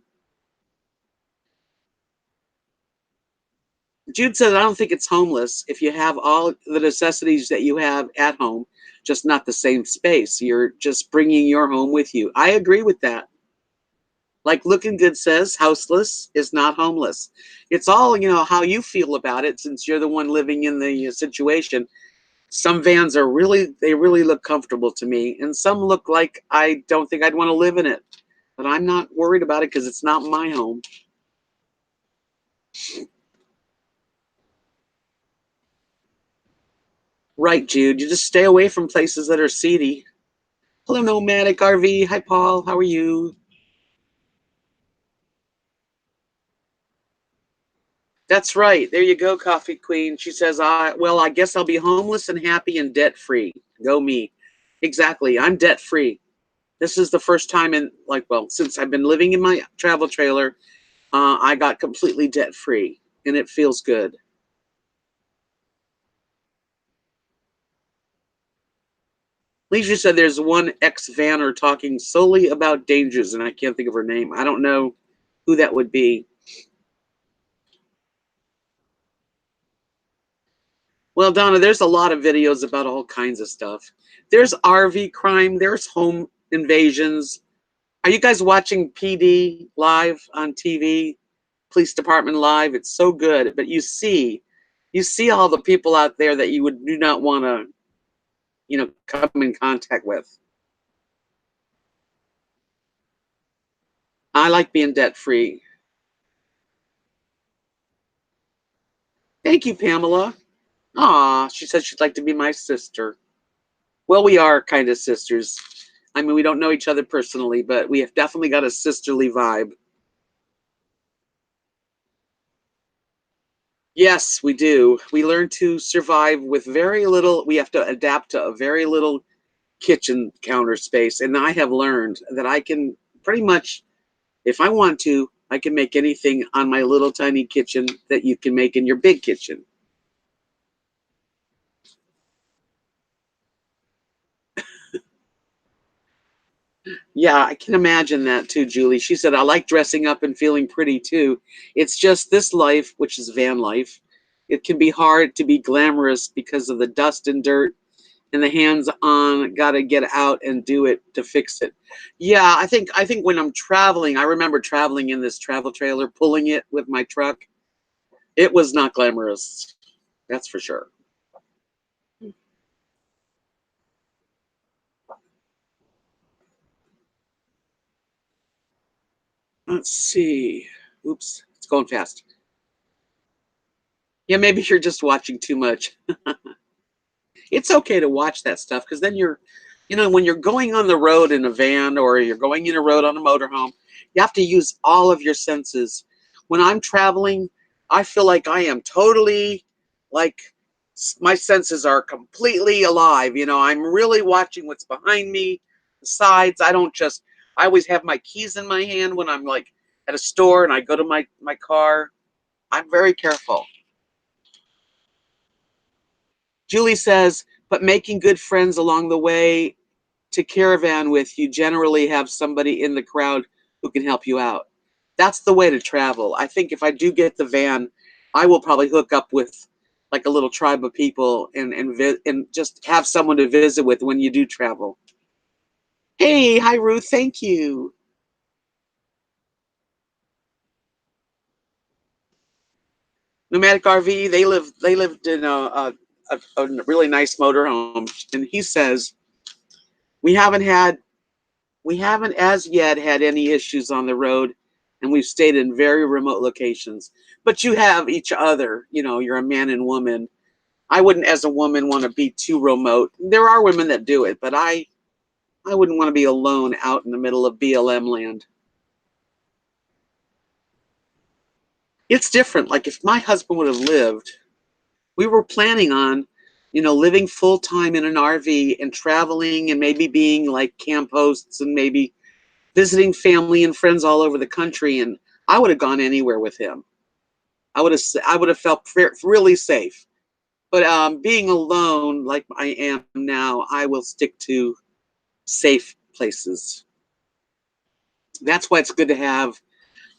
Jude says, I don't think it's homeless if you have all the necessities that you have at home. just not the same space. You're just bringing your home with you. I agree with that. Like Looking Good says, houseless is not homeless. It's all, how you feel about it, since you're the one living in the situation. Some vans they really look comfortable to me, and some look like I don't think I'd want to live in it. But I'm not worried about it because it's not my home. Right, Jude. You just stay away from places that are seedy. Hello, Nomadic RV. Hi, Paul. How are you? That's right. There you go, Coffee Queen. She says, I guess I'll be homeless and happy and debt free. Go me. Exactly. I'm debt free. This is the first time since I've been living in my travel trailer, I got completely debt free, and it feels good. Leisure said there's one ex-vanner talking solely about dangers, and I can't think of her name. I don't know who that would be. Well, Donna, there's a lot of videos about all kinds of stuff. There's RV crime, there's home invasions. Are you guys watching PD live on TV? Police Department live? It's so good, but you see all the people out there that you do not want to, come in contact with. I like being debt free. Thank you, Pamela. Aw, she said she'd like to be my sister. Well, we are kind of sisters. I mean, we don't know each other personally, but we have definitely got a sisterly vibe. Yes, we do. We learn to survive with very little. We have to adapt to a very little kitchen counter space. And I have learned that I can pretty much, if I want to, I can make anything on my little tiny kitchen that you can make in your big kitchen. Yeah, I can imagine that too, Julie. She said, I like dressing up and feeling pretty too. It's just this life, which is van life, it can be hard to be glamorous because of the dust and dirt and the hands on, got to get out and do it to fix it. Yeah, I think when I'm traveling, I remember traveling in this travel trailer, pulling it with my truck. It was not glamorous. That's for sure. Let's see. Oops, it's going fast. Yeah, maybe you're just watching too much. It's okay to watch that stuff because then when you're going on the road in a van or you're going in a road on a motorhome, you have to use all of your senses. When I'm traveling, I feel like I am totally like my senses are completely alive. I'm really watching what's behind me, the sides. I always have my keys in my hand when I'm like at a store and I go to my car. I'm very careful. Julie says, but making good friends along the way to caravan with, you generally have somebody in the crowd who can help you out. That's the way to travel. I think if I do get the van, I will probably hook up with like a little tribe of people and just have someone to visit with when you do travel. Hey, hi Ruth, thank you. Nomadic RV, they lived in a really nice motorhome, and he says we haven't had we haven't as yet had any issues on the road, and we've stayed in very remote locations. But you have each other, you're a man and woman. I wouldn't, as a woman, want to be too remote. There are women that do it, but I wouldn't want to be alone out in the middle of BLM land. It's different. Like if my husband would have lived, we were planning on, living full time in an RV and traveling and maybe being like camp hosts and maybe visiting family and friends all over the country, and I would have gone anywhere with him. I would have felt really safe. But being alone like I am now, I will stick to safe places. That's why it's good to have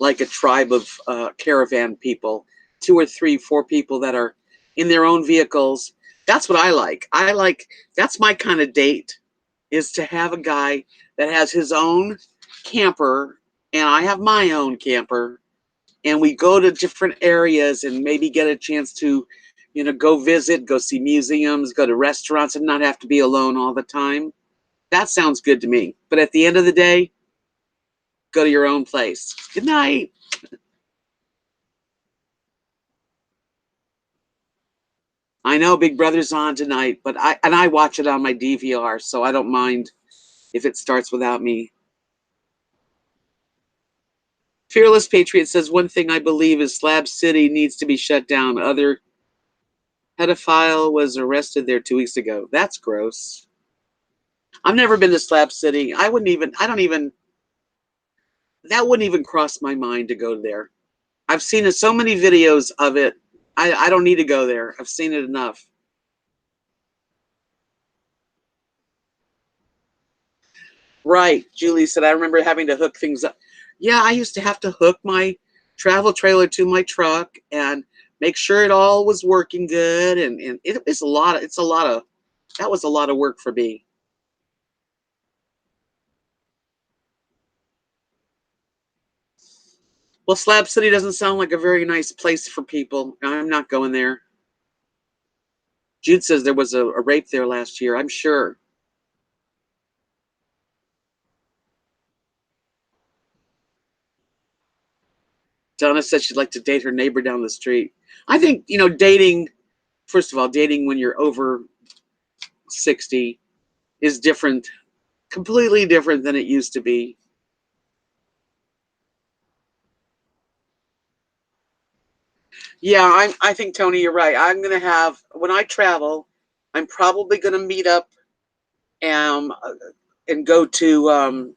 like a tribe of caravan people, two or three, four people that are in their own vehicles. That's what I like. That's my kind of date, is to have a guy that has his own camper and I have my own camper, and we go to different areas and maybe get a chance to, go visit, go see museums, go to restaurants, and not have to be alone all the time. That sounds good to me. But at the end of the day, go to your own place. Good night. I know Big Brother's on tonight, but I watch it on my DVR, so I don't mind if it starts without me. Fearless Patriot says, one thing I believe is Slab City needs to be shut down. Other pedophile was arrested there 2 weeks ago. That's gross. I've never been to Slab City. That wouldn't even cross my mind to go there. I've seen so many videos of it. I don't need to go there. I've seen it enough. Right. Julie said, I remember having to hook things up. Yeah, I used to have to hook my travel trailer to my truck and make sure it all was working good. And that was a lot of work for me. Well, Slab City doesn't sound like a very nice place for people. I'm not going there. Jude says there was a rape there last year. I'm sure. Donna said she'd like to date her neighbor down the street. I think, dating, first of all, dating when you're over 60 is different, completely different than it used to be. Yeah, I think, Tony, you're right. When I travel, I'm probably going to meet up um, and go to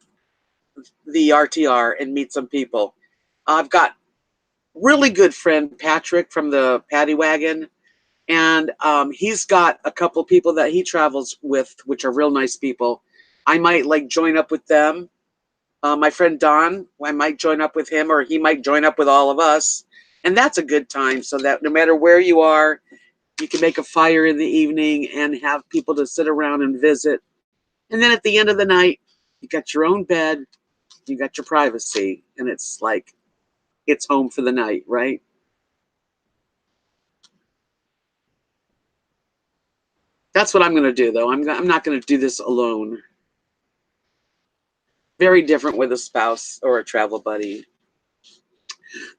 the RTR and meet some people. I've got really good friend Patrick from the Paddy Wagon, and he's got a couple people that he travels with, which are real nice people. I might like join up with them. My friend Don, I might join up with him, or he might join up with all of us, and that's a good time. So that no matter where you are, you can make a fire in the evening and have people to sit around and visit. And then at the end of the night, you got your own bed, you got your privacy, and it's like it's home for the night, right? That's what I'm going to do, though. I'm not going to do this alone. Very different with a spouse or a travel buddy.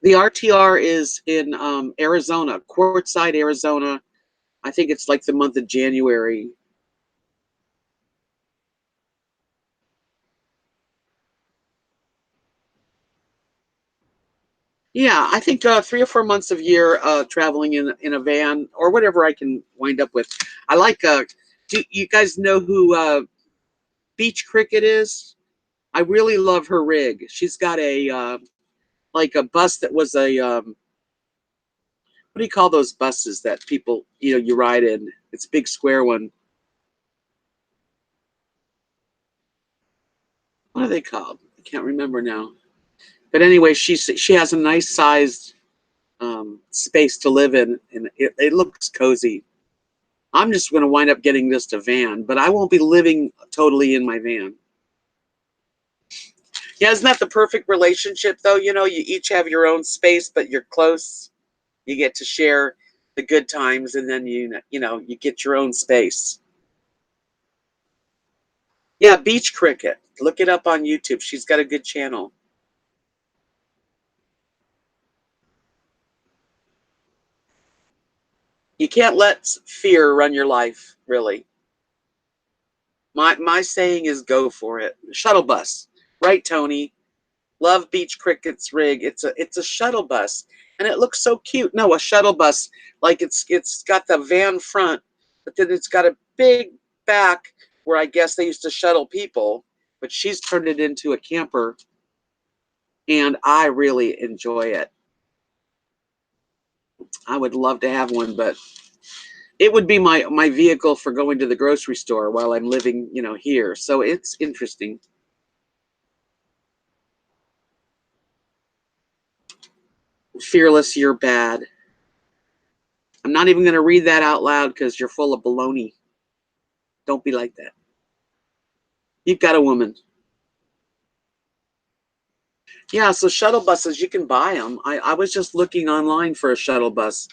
The RTR is in Arizona, Quartzsite, Arizona. I think it's like the month of January. Yeah, I think 3 or 4 months of year traveling in a van or whatever I can wind up with. I like. Do you guys know who Beach Cricket is? I really love her rig. She's got a like a bus that was a what do you call those buses that people you ride in? It's a big square one. What are they called? I can't remember now. But anyway, she has a nice sized space to live in, and it looks cozy. I'm just going to wind up getting just a van, but I won't be living totally in my van. Yeah, isn't that the perfect relationship, though? You each have your own space, but you're close. You get to share the good times, and then you get your own space. Yeah, Beach Cricket. Look it up on YouTube. She's got a good channel. You can't let fear run your life, really. My saying is go for it. Shuttle bus, right, Tony? Love Beach Cricket's rig. It's a shuttle bus, and it looks so cute. No, a shuttle bus, like it's got the van front, but then it's got a big back where I guess they used to shuttle people. But she's turned it into a camper, and I really enjoy it. I would love to have one, but it would be my vehicle for going to the grocery store while I'm living, here. So it's interesting. Fearless, you're bad. I'm not even going to read that out loud because you're full of baloney. Don't be like that. You've got a woman. Yeah, so shuttle buses, you can buy them. I was just looking online for a shuttle bus,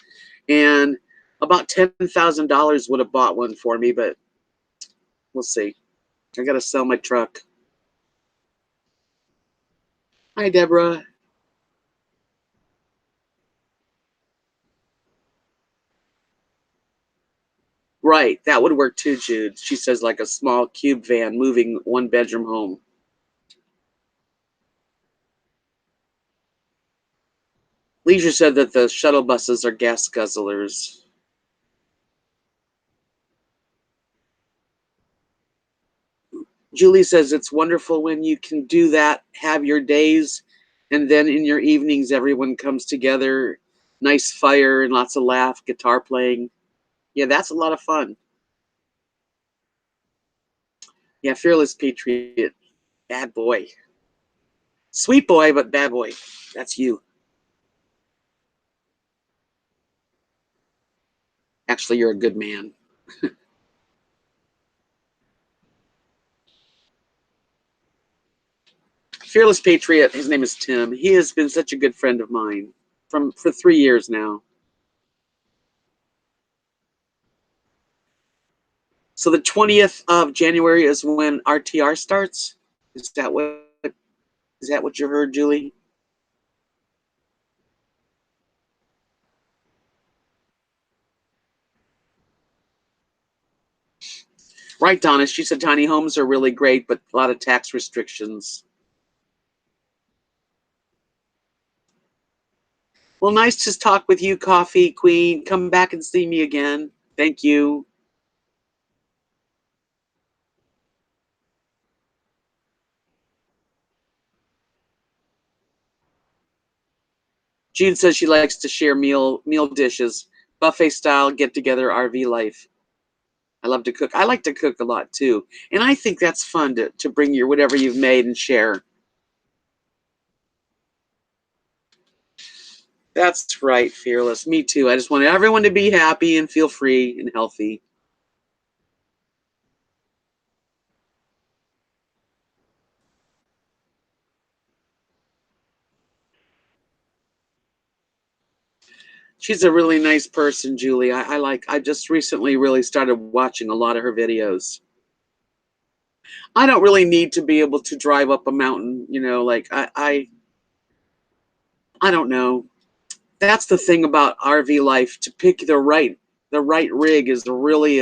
and about $10,000 would have bought one for me, but we'll see. I got to sell my truck. Hi, Deborah. Right, that would work too, Jude. She says like a small cube van moving one bedroom home. Leisure said that the shuttle buses are gas guzzlers. Julie says it's wonderful when you can do that, have your days, and then in your evenings, everyone comes together. Nice fire and lots of laugh, guitar playing. Yeah, that's a lot of fun. Yeah, Fearless Patriot. Bad boy. Sweet boy, but bad boy. That's you. Actually, you're a good man. Fearless Patriot, his name is Tim. He has been such a good friend of mine for 3 years now. So the 20th of January is when RTR starts. Is that what you heard, Julie? Right, Donna. She said tiny homes are really great, but a lot of tax restrictions. Well, nice to talk with you, Coffee Queen. Come back and see me again. Thank you. June says she likes to share meal dishes, buffet style get together RV life. I love to cook. I like to cook a lot too, and I think that's fun to bring your whatever you've made and share. That's right, Fearless. Me too. I just want everyone to be happy and feel free and healthy. She's a really nice person, Julie. I just recently really started watching a lot of her videos. I don't really need to be able to drive up a mountain, like I don't know. That's the thing about RV life. To pick the right rig is really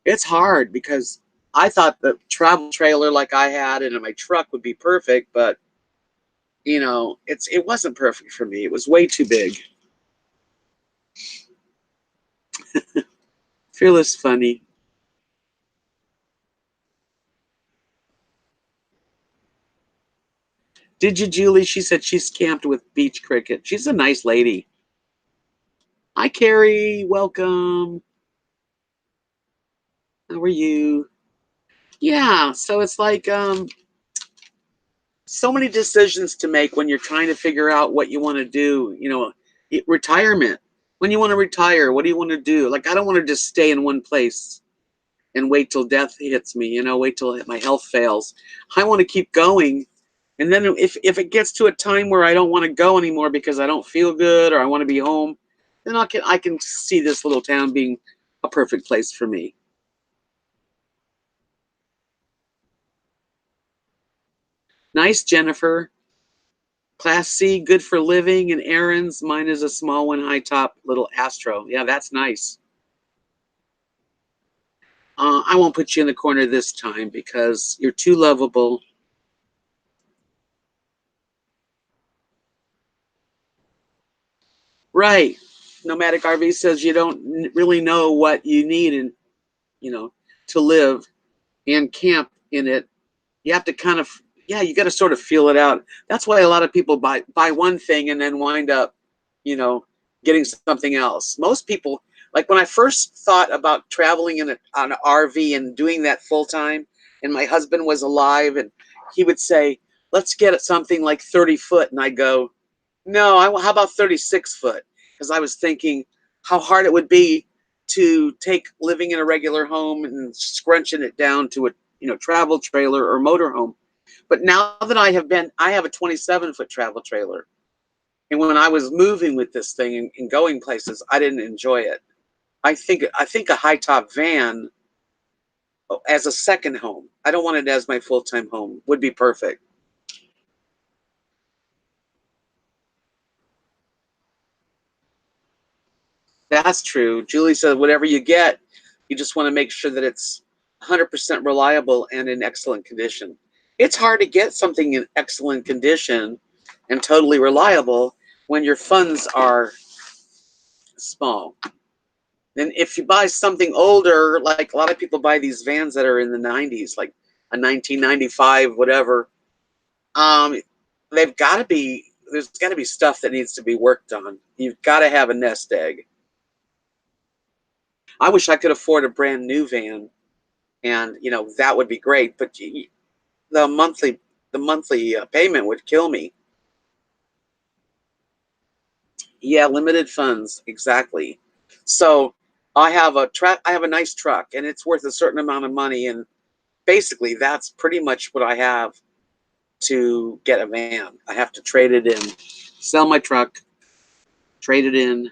it's hard because I thought the travel trailer like I had and in my truck would be perfect, but it wasn't perfect for me. It was way too big. Fearless funny. Did you, Julie? She said she's camped with Beach Cricket. She's a nice lady. Hi, Carrie. Welcome. How are you? Yeah. So it's like so many decisions to make when you're trying to figure out what you want to do. Retirement. When you want to retire, what do you want to do? Like I don't want to just stay in one place and wait till death hits me. Wait till my health fails. I want to keep going. And then if it gets to a time where I don't want to go anymore because I don't feel good or I want to be home, then I can see this little town being a perfect place for me. Nice, Jennifer. Class C, good for living and errands. Mine is a small one, high top, little Astro. Yeah, that's nice. I won't put you in the corner this time because you're too lovable. Right. Nomadic RV says you don't really know what you need and you know to live and camp in it. You have to kind of, yeah, you got to sort of feel it out. That's why a lot of people buy one thing and then wind up, you know, getting something else. Most people, like when I first thought about traveling on an RV and doing that full time, and my husband was alive, and he would say, "Let's get something like 30 foot," and I go, "No, how about 36 foot?" because I was thinking how hard it would be to take living in a regular home and scrunching it down to a travel trailer or motorhome. But now that I have a 27-foot travel trailer, and when I was moving with this thing and going places, I didn't enjoy it. I think a high top van as a second home. I don't want it as my full time home. Would be perfect. That's true. Julie said, whatever you get, you just want to make sure that it's 100% reliable and in excellent condition. It's hard to get something in excellent condition and totally reliable when your funds are small. And if you buy something older, like a lot of people buy these vans that are in the 90s, like a 1995, whatever, um, they've got to be, there's got to be stuff that needs to be worked on. You've got to have a nest egg. I wish I could afford a brand new van, and that would be great. But the monthly payment would kill me. Yeah, limited funds, exactly. So I have a truck. I have a nice truck, and it's worth a certain amount of money. And basically, that's pretty much what I have to get a van. I have to trade it in, sell my truck, trade it in.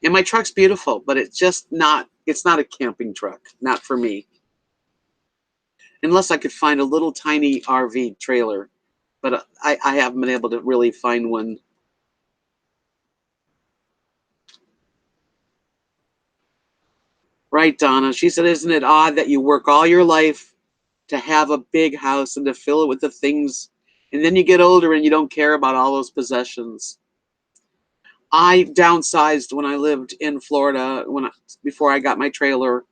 And my truck's beautiful, but it's just not. It's not a camping truck. Not for me. Unless I could find a little tiny RV trailer, but I haven't been able to really find one. Right, Donna? She said, isn't it odd that you work all your life to have a big house and to fill it with the things, and then you get older and you don't care about all those possessions? I downsized when I lived in Florida before I got my trailer.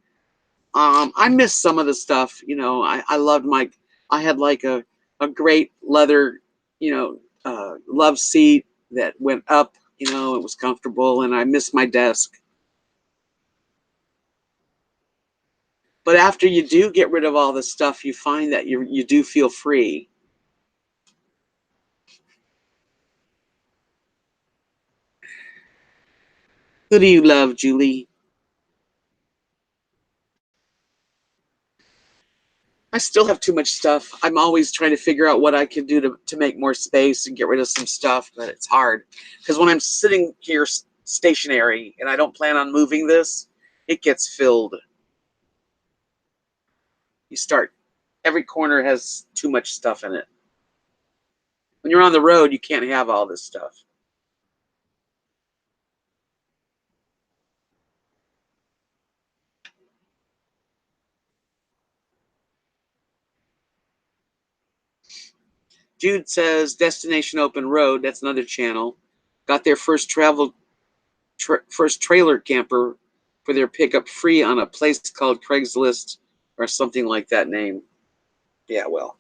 I missed some of the stuff. I loved I had like a great leather, love seat that went up. It was comfortable, and I missed my desk. But after you do get rid of all the stuff, you find that you do feel free. Who do you love, Julie? I still have too much stuff. I'm always trying to figure out what I can do to make more space and get rid of some stuff, but it's hard. Because when I'm sitting here stationary and I don't plan on moving this, it gets filled. You start, every corner has too much stuff in it. When you're on the road, you can't have all this stuff. Jude says Destination Open Road, that's another channel, got their first trailer camper for their pickup free on a place called Craigslist or something like that name. Yeah, well,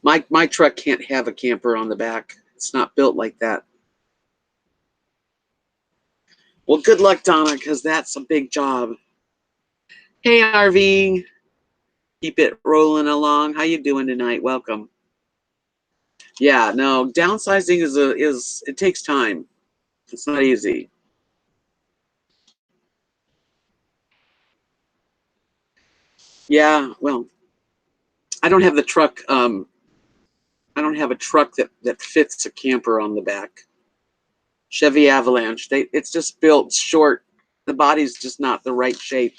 my truck can't have a camper on the back. It's not built like that. Well, good luck, Donna, because that's a big job. Hey, RV, keep it rolling along. How you doing tonight? Welcome. Yeah, no, downsizing is it takes time. It's not easy. Yeah, well, I don't have the truck. I don't have a truck that fits a camper on the back. Chevy Avalanche. It's just built short. The body's just not the right shape.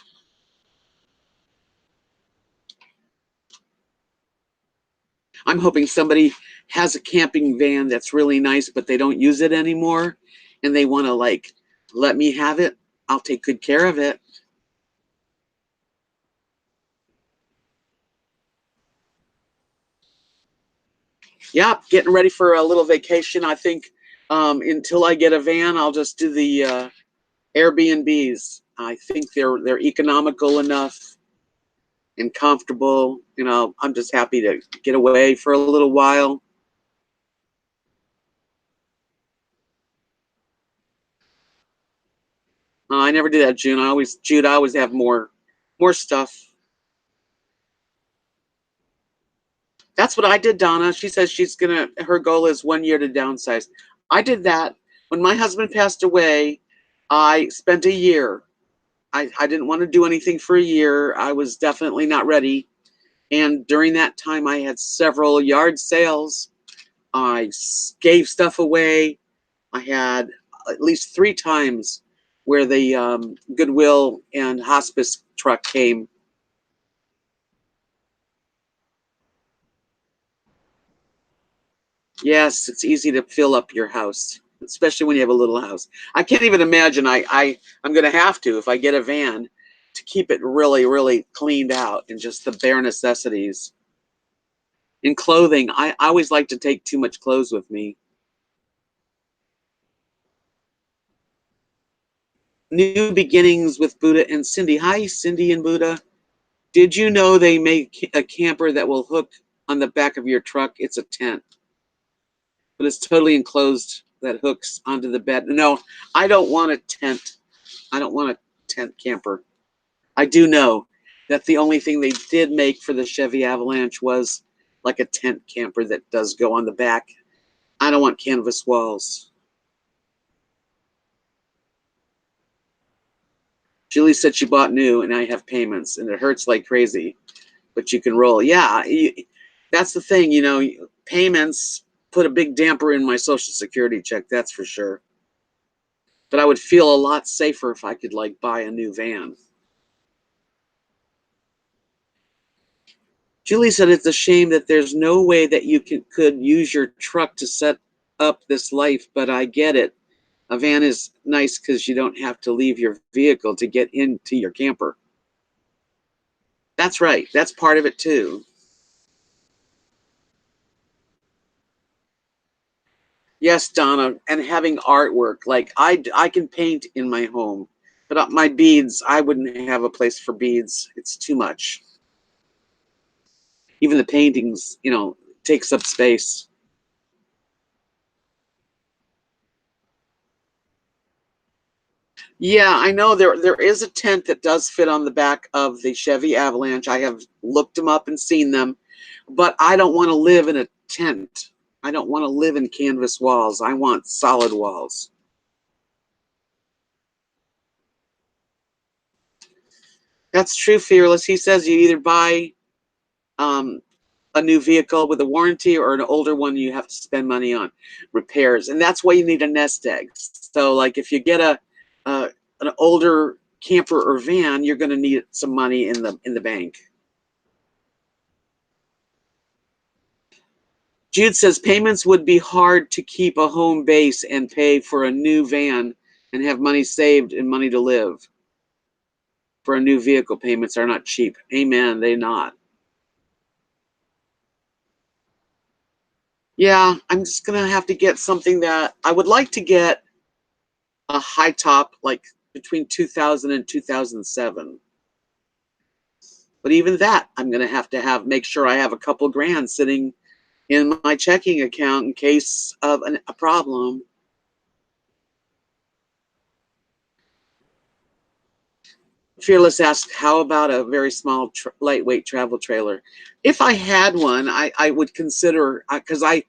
I'm hoping somebody has a camping van that's really nice, but they don't use it anymore, and they want to like let me have it. I'll take good care of it. Yeah, getting ready for a little vacation. I think until I get a van, I'll just do the Airbnbs. I think they're economical enough and comfortable. I'm just happy to get away for a little while. I never did that, June. Jude. I always have more stuff. That's what I did, Donna. She says her goal is 1 year to downsize. I did that When my husband passed away, I spent a year. I didn't want to do anything for a year. I was definitely not ready. And during that time, I had several yard sales. I gave stuff away. I had at least 3 times where the Goodwill and hospice truck came. Yes, it's easy to fill up your house, especially when you have a little house. I can't even imagine. I'm going to have to, if I get a van, to keep it really, really cleaned out and just the bare necessities. In clothing, I always like to take too much clothes with me. New beginnings with Buddha and Cindy. Hi, Cindy and Buddha. Did you know they make a camper that will hook on the back of your truck? It's a tent, but it's totally enclosed that hooks onto the bed. No, I don't want a tent. I don't want a tent camper. I do know that the only thing they did make for the Chevy Avalanche was like a tent camper that does go on the back. I don't want canvas walls. Julie said she bought new and I have payments and it hurts like crazy, but you can roll. Yeah, that's the thing, payments put a big damper in my Social Security check, that's for sure. But I would feel a lot safer if I could like buy a new van. Julie said it's a shame that there's no way that you could use your truck to set up this life, but I get it. A van is nice because you don't have to leave your vehicle to get into your camper. That's right. That's part of it too. Yes, Donna, and having artwork. Like I can paint in my home, but my beads, I wouldn't have a place for beads. It's too much. Even the paintings, takes up space. Yeah, I know there is a tent that does fit on the back of the Chevy Avalanche. I have looked them up and seen them, but I don't want to live in a tent. I don't want to live in canvas walls. I want solid walls. That's true, Fearless. He says you either buy um, a new vehicle with a warranty or an older one you have to spend money on repairs, and that's why you need a nest egg. So, like, if you get a an older camper or van, you're going to need some money in the bank. Jude says payments would be hard to keep a home base and pay for a new van and have money saved and money to live. For a new vehicle, payments are not cheap. Amen. They not. Yeah, I'm just gonna have to get something that I would like to get a high top like between 2000 and 2007. But even that, I'm gonna have to make sure I have a couple grand sitting in my checking account in case of a problem. Fearless asked, how about a very small, lightweight travel trailer? If I had one, I would consider, because I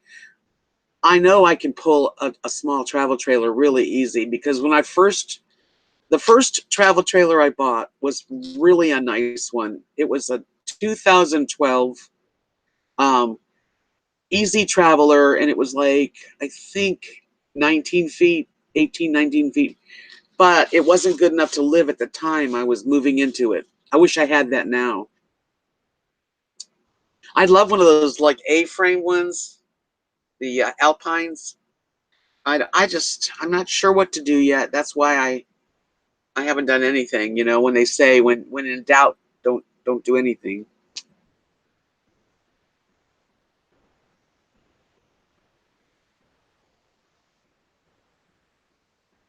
know I can pull a small travel trailer really easy, because the first travel trailer I bought was really a nice one. It was a 2012 um, Easy Traveler, and it was like, I think, 19 feet, 18, 19 feet. But it wasn't good enough to live at the time I was moving into it. I wish I had that now. I'd love one of those like A-frame ones, the Alpines. I'm not sure what to do yet. That's why I haven't done anything. When they say when in doubt, don't do anything.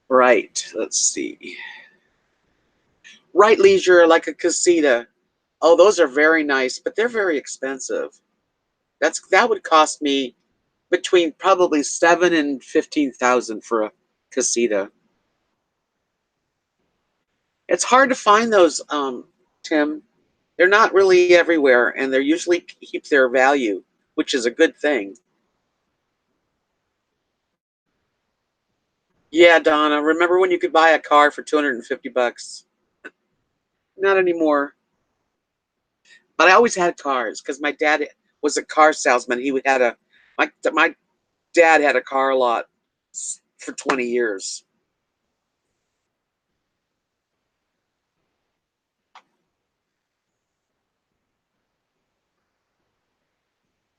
Right. Let's see. Right leisure like a casita. Oh, those are very nice, but they're very expensive. That would cost me between probably 7 and 15,000 for a casita. It's hard to find those, Tim. They're not really everywhere, and they usually keep their value, which is a good thing. Yeah, Donna. Remember when you could buy a car for 250 bucks? Not anymore. But I always had cars because my dad was a car salesman. He had a my dad had a car lot for 20 years.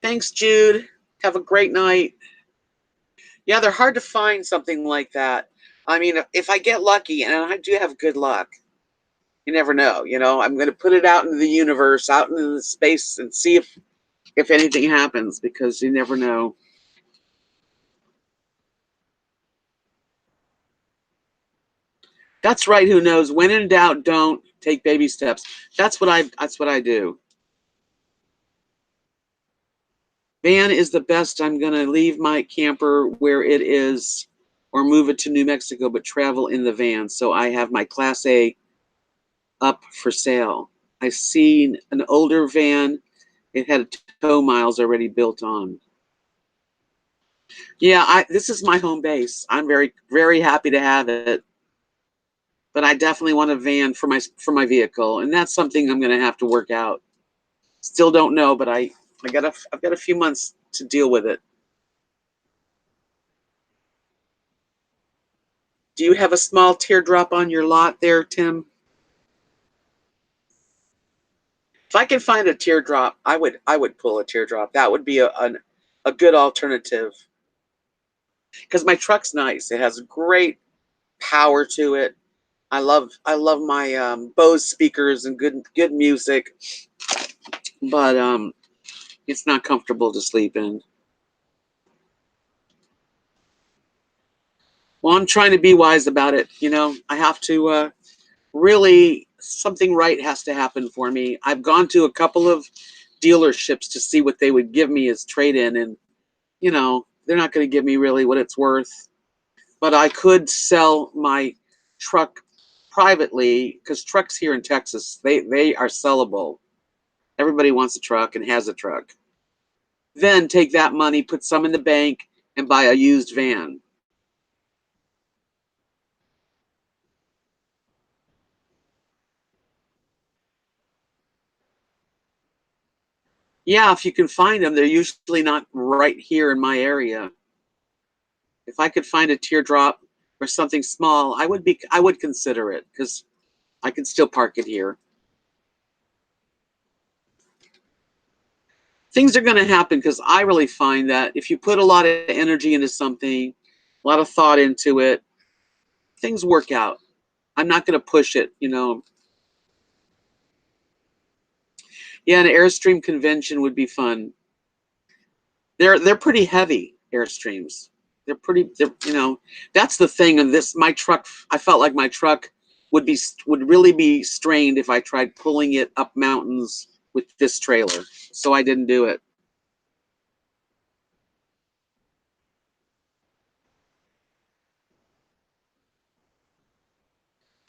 Thanks, Jude. Have a great night. Yeah, they're hard to find something like that. I mean, if I get lucky, and I do have good luck, you never know. I'm going to put it out into the universe, out into the space, and see if anything happens, because you never know. That's right. Who knows? When in doubt, don't take baby steps. That's what I do. Van is the best. I'm going to leave my camper where it is or move it to New Mexico, but travel in the van. So I have my Class A up for sale. I've seen an older van. It had tow miles already built on. Yeah, this is my home base. I'm very, very happy to have it, but I definitely want a van for my vehicle, and that's something I'm going to have to work out. Still don't know, but I've got a few months to deal with it. Do you have a small teardrop on your lot there, Tim? If I could find a teardrop, I would pull a teardrop. That would be a good alternative, because my truck's nice. It has great power to it. I love my Bose speakers and good music, but it's not comfortable to sleep in. Well, I'm trying to be wise about it. I have to really, something right has to happen for me. I've gone to a couple of dealerships to see what they would give me as trade-in, and they're not going to give me really what it's worth. But I could sell my truck privately, because trucks here in Texas, they are sellable. Everybody wants a truck and has a truck. Then take that money, put some in the bank, and buy a used van. Yeah, if you can find them, they're usually not right here in my area. If I could find a teardrop or something small, I would consider it, because I can still park it here. Things are going to happen, because I really find that if you put a lot of energy into something, a lot of thought into it, things work out. I'm not going to push it. Yeah, an Airstream convention would be fun. They're pretty heavy Airstreams. They're that's the thing. And my truck, I felt like my truck would really be strained if I tried pulling it up mountains with this trailer. So I didn't do it.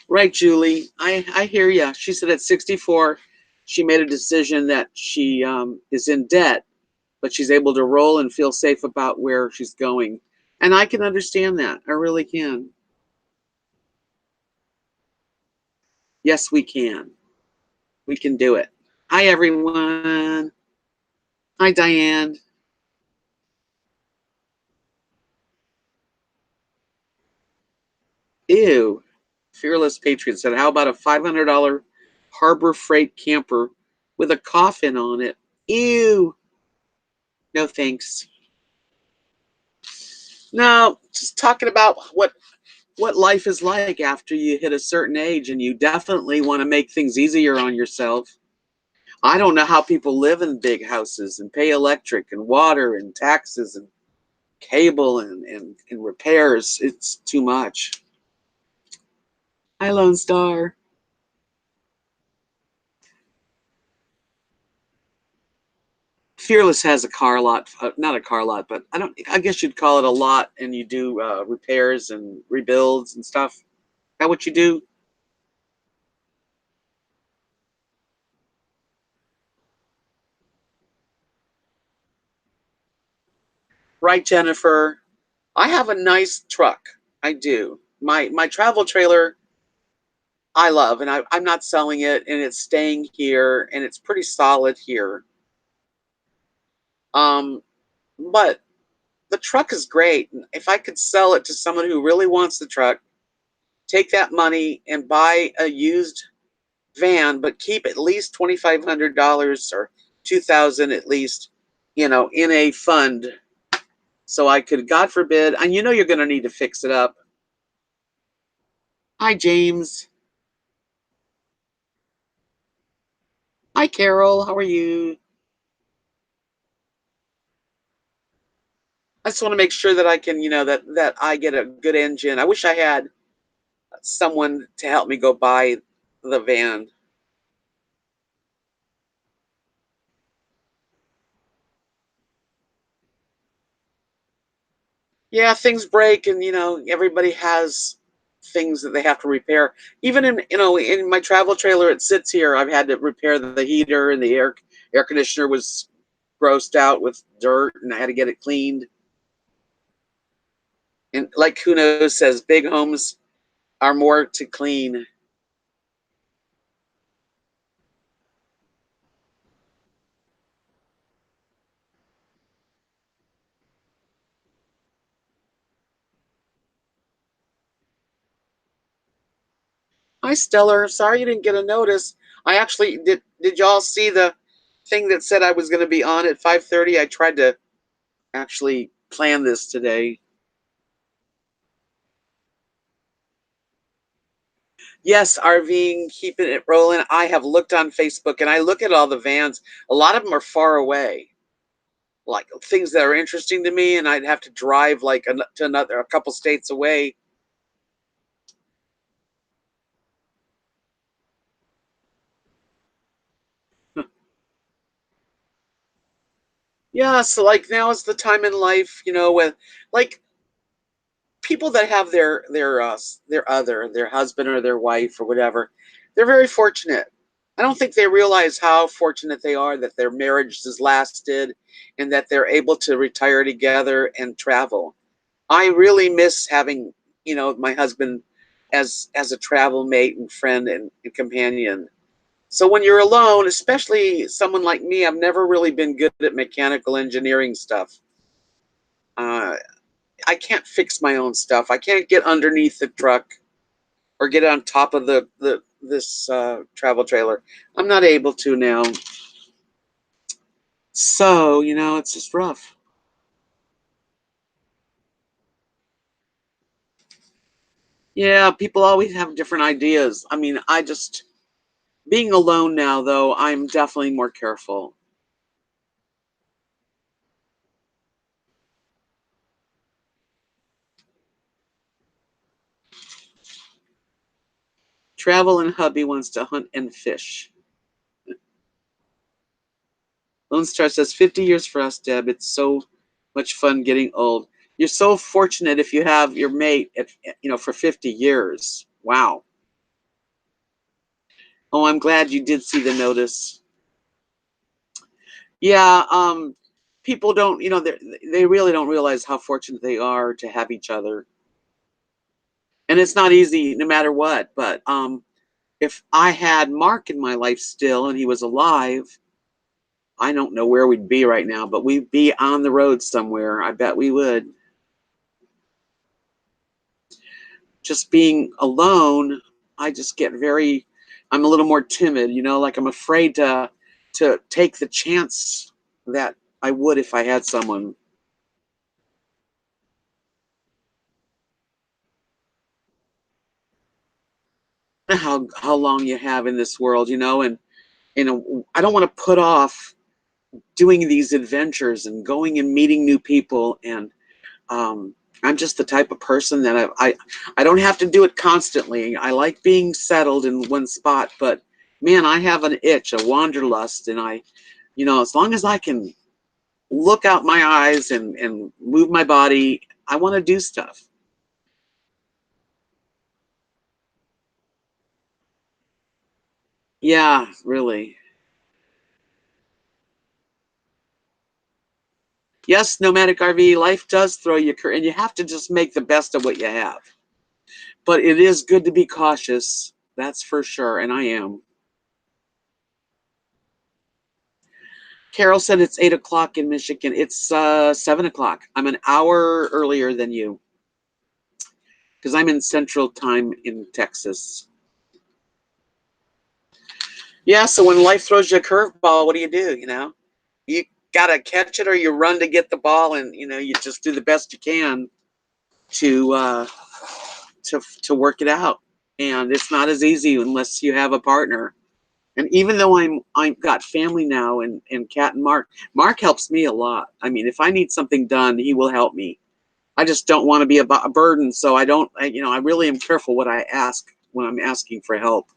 Right, Julie. I hear ya. She said at 64, she made a decision that she is in debt, but she's able to roll and feel safe about where she's going. And I can understand that. I really can. Yes, we can. We can do it. Hi, everyone. Hi, Diane. Ew. Fearless Patriot said, how about a $500 Harbor Freight camper with a coffin on it? Ew. No, thanks. No, just talking about what life is like after you hit a certain age, and you definitely want to make things easier on yourself. I don't know how people live in big houses and pay electric and water and taxes and cable and repairs. It's too much. Hi, Lone Star. Fearless has a car lot, not a car lot, but I guess you'd call it a lot, and you do repairs and rebuilds and stuff. Is that what you do? Right, Jennifer? I have a nice truck. I do. My travel trailer I love, and I'm not selling it, and it's staying here, and it's pretty solid here. Um, but the truck is great. And if I could sell it to someone who really wants the truck, take that money and buy a used van, but keep at least $2,500 or 2,000 at least, in a fund, so I could, God forbid, and you're going to need to fix it up. Hi, James. Hi, Carol. How are you? I just want to make sure that I can, that I get a good engine. I wish I had someone to help me go buy the van. Yeah, things break, and everybody has things that they have to repair. Even in my travel trailer, it sits here. I've had to repair the heater, and the air conditioner was grossed out with dirt, and I had to get it cleaned. And like Kuno says, big homes are more to clean. Hi, Stellar. Sorry you didn't get a notice. I actually did. Did y'all see the thing that said I was going to be on at 5:30? I tried to actually plan this today. Yes, RVing, keeping it rolling. I have looked on Facebook, and I look at all the vans. A lot of them are far away, like things that are interesting to me, and I'd have to drive like to another a couple states away. Yeah, so like now is the time in life, when like people that have their husband or their wife or whatever, they're very fortunate. I don't think they realize how fortunate they are that their marriage has lasted and that they're able to retire together and travel. I really miss having, my husband as a travel mate and friend and companion. So when you're alone, especially someone like me, I've never really been good at mechanical engineering stuff. Uh, I can't fix my own stuff. I can't get underneath the truck or get on top of the this travel trailer. I'm not able to now. So it's just rough. Yeah, people always have different ideas. I mean, I just being alone now, though, I'm definitely more careful. Travel and hubby wants to hunt and fish. Lone Star says 50 years for us, Deb. It's so much fun getting old. You're so fortunate if you have your mate for 50 years. Wow. Oh, I'm glad you did see the notice. Yeah, people don't, they really don't realize how fortunate they are to have each other. And it's not easy no matter what, but if I had Mark in my life still and he was alive, I don't know where we'd be right now, but we'd be on the road somewhere. I bet we would. Just being alone, I just get I'm a little more timid, like I'm afraid to take the chance that I would if I had someone. How long you have in this world, and I don't want to put off doing these adventures and going and meeting new people. And I'm just the type of person that I don't have to do it constantly. I like being settled in one spot, but man, I have an itch, a wanderlust, and as long as I can look out my eyes and move my body, I want to do stuff. Yeah, really. Yes, nomadic RV life does throw you, and you have to just make the best of what you have. But it is good to be cautious. That's for sure, and I am. Carol said it's 8 o'clock in Michigan. It's 7 o'clock. I'm an hour earlier than you because I'm in Central Time in Texas. Yeah, so when life throws you a curveball, what do? You gotta catch it, or you run to get the ball, and you just do the best you can to to work it out. And it's not as easy unless you have a partner. And even though I've got family now, and Kat and Mark helps me a lot. I mean, if I need something done, he will help me. I just don't want to be a burden, so I don't. I really am careful what I ask when I'm asking for help.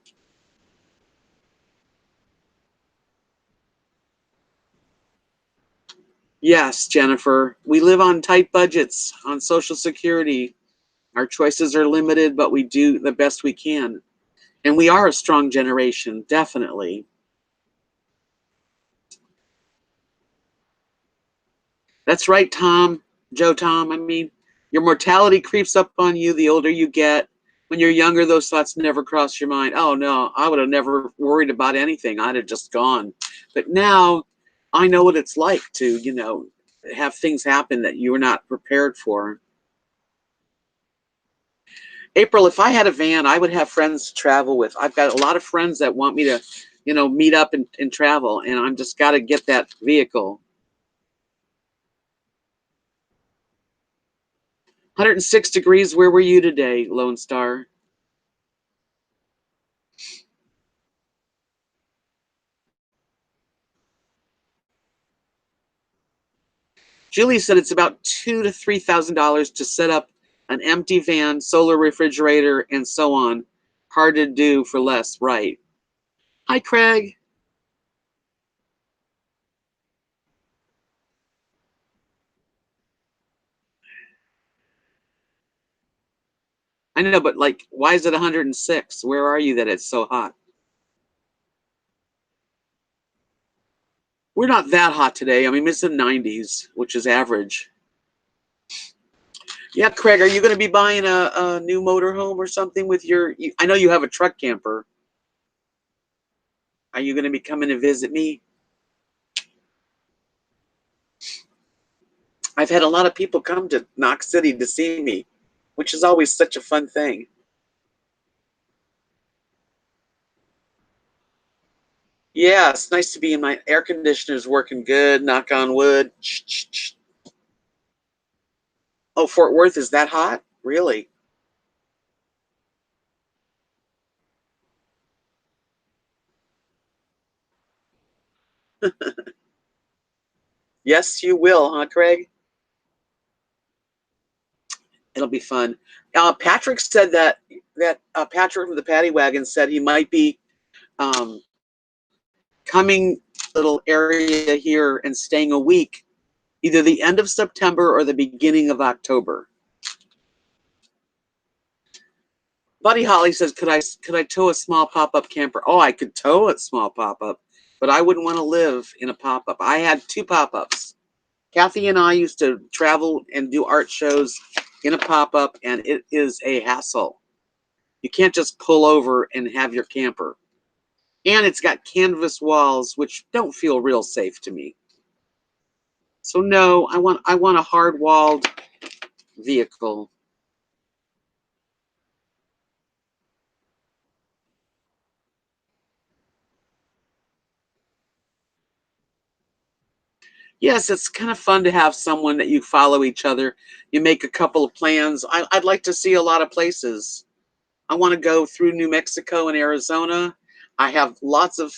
Yes, Jennifer, we live on tight budgets on Social Security. Our choices are limited, but we do the best we can. And we are a strong generation, definitely. That's right, Tom. Joe Tom, I mean, your mortality creeps up on you the older you get. When you're younger, those thoughts never cross your mind. Oh, no, I would have never worried about anything. I'd have just gone. But now I know what it's like to, have things happen that you were not prepared for. April, if I had a van, I would have friends to travel with. I've got a lot of friends that want me to, meet up and travel, and I'm just got to get that vehicle. 106 degrees. Where were you today, Lone Star? Julie said it's about $2,000 to $3,000 to set up an empty van, solar refrigerator, and so on. Hard to do for less, right? Hi, Craig. I know, but like, why is it 106? Where are you that it's so hot? We're not that hot today. I mean, it's the 90s, which is average. Yeah, Craig, are you going to be buying a new motorhome or something with I know you have a truck camper. Are you going to be coming to visit me? I've had a lot of people come to Knox City to see me, which is always such a fun thing. Yeah, it's nice to be in my air conditioner's working good, knock on wood. Oh, Fort Worth is that hot? Really? Yes, you will, huh, Craig? It'll be fun. Patrick said that Patrick from the Paddy Wagon said he might be um, coming little area here and staying a week, either the end of September or the beginning of October. Buddy Holly says, could I tow a small pop-up camper? Oh, I could tow a small pop-up, but I wouldn't want to live in a pop-up. I had two pop-ups. Kathy and I used to travel and do art shows in a pop-up, and it is a hassle. You can't just pull over and have your camper. And it's got canvas walls, which don't feel real safe to me. So no, I want a hard-walled vehicle. Yes, it's kind of fun to have someone that you follow each other. You make a couple of plans. I'd like to see a lot of places. I want to go through New Mexico and Arizona. I have lots of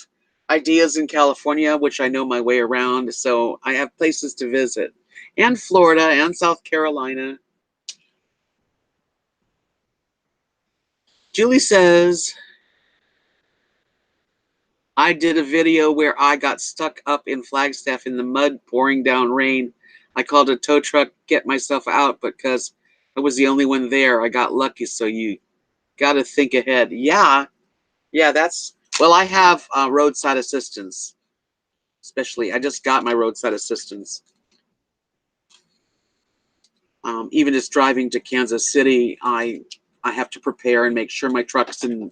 ideas in California, which I know my way around. So I have places to visit, and Florida and South Carolina. Julie says, I did a video where I got stuck up in Flagstaff in the mud pouring down rain. I called a tow truck, get myself out because I was the only one there. I got lucky, so you got to think ahead. Yeah, yeah, well, I have roadside assistance, especially. I just got my roadside assistance. Even just driving to Kansas City, I have to prepare and make sure my truck's in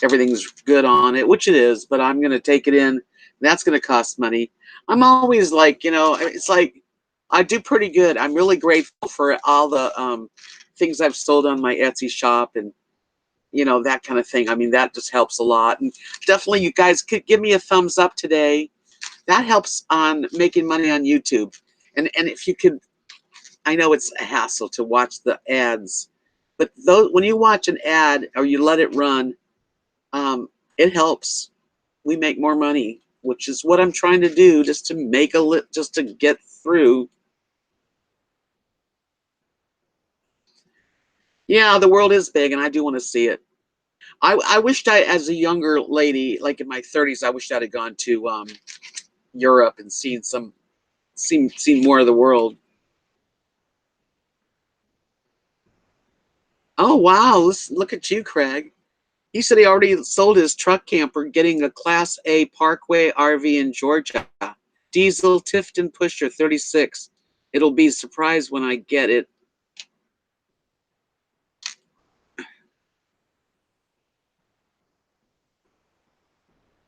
everything's good on it, which it is. But I'm going to take it in. That's going to cost money. I'm always like, it's like I do pretty good. I'm really grateful for all the things I've sold on my Etsy shop and that kind of thing. I mean, that just helps a lot. And definitely, you guys could give me a thumbs up today. That helps on making money on YouTube. And if you could, I know it's a hassle to watch the ads, but when you watch an ad or you let it run, it helps. We make more money, which is what I'm trying to do, just to make just to get through. Yeah, the world is big, and I do want to see it. I wished as a younger lady, like in my 30s, I wished I'd have gone to Europe and seen more of the world. Oh wow, look at you, Craig. He said he already sold his truck camper, getting a Class A Parkway RV in Georgia. Diesel Tifton Pusher 36. It'll be a surprise when I get it.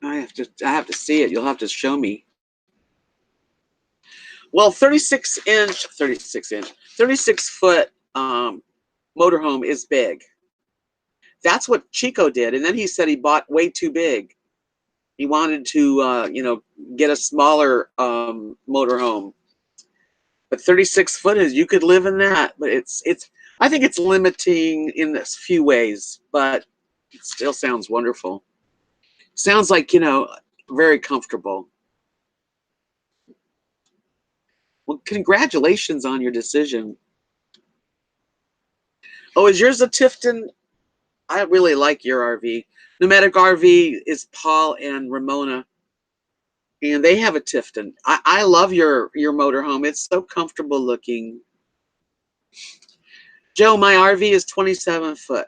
I have to see it. You'll have to show me. Well, 36 foot motorhome is big. That's what Chico did, and then he said he bought way too big. He wanted to, get a smaller motorhome. But 36 foot is, you could live in that, but it's. I think it's limiting in a few ways, but it still sounds wonderful. Sounds like very comfortable. Well, congratulations on your decision. Oh, is yours a Tifton? I really like your RV. Nomadic RV is Paul and Ramona, and they have a Tifton. I love your motorhome. It's so comfortable looking. Joe, my RV is 27 foot.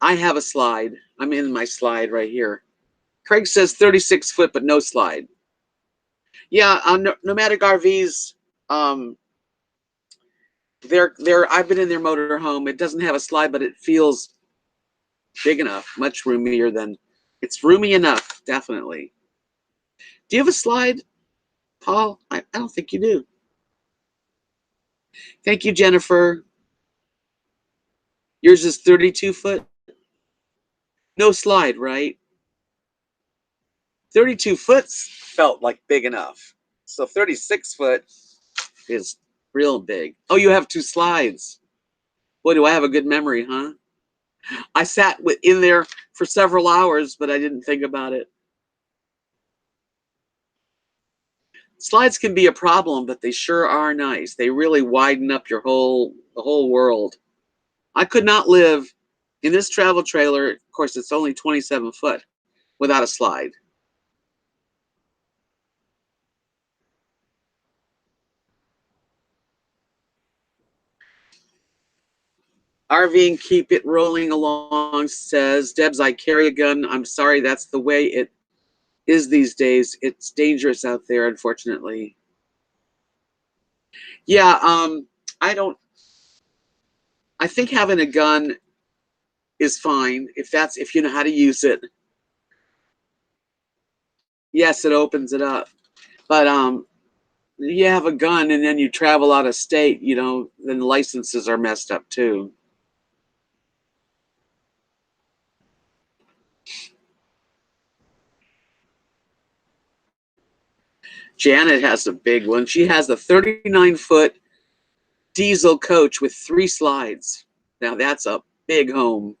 I have a slide. I'm in my slide right here. Craig says 36 foot, but no slide. Yeah, on Nomadic RVs, um, they're. I've been in their motorhome. It doesn't have a slide, but it feels big enough, much roomier than. It's roomy enough, definitely. Do you have a slide, Paul? I don't think you do. Thank you, Jennifer. Yours is 32 foot. No slide, right? 32 foot felt like big enough. So 36 foot is real big. Oh, you have two slides. Boy, do I have a good memory, huh? I sat in there for several hours, but I didn't think about it. Slides can be a problem, but they sure are nice. They really widen up the whole world. I could not live in this travel trailer. Of course, it's only 27 foot without a slide. RVing, keep it rolling along, says Debs. I carry a gun. I'm sorry, that's the way it is these days. It's dangerous out there, unfortunately. Yeah, I don't. I think having a gun is fine if you know how to use it. Yes, it opens it up. But you have a gun and then you travel out of state, then licenses are messed up too. Janet has a big one. She has a 39-foot diesel coach with 3 slides. Now that's a big home.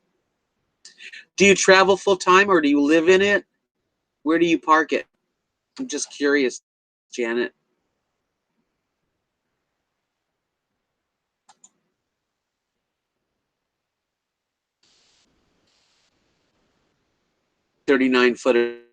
Do you travel full time or do you live in it? Where do you park it? I'm just curious, Janet. 39-foot.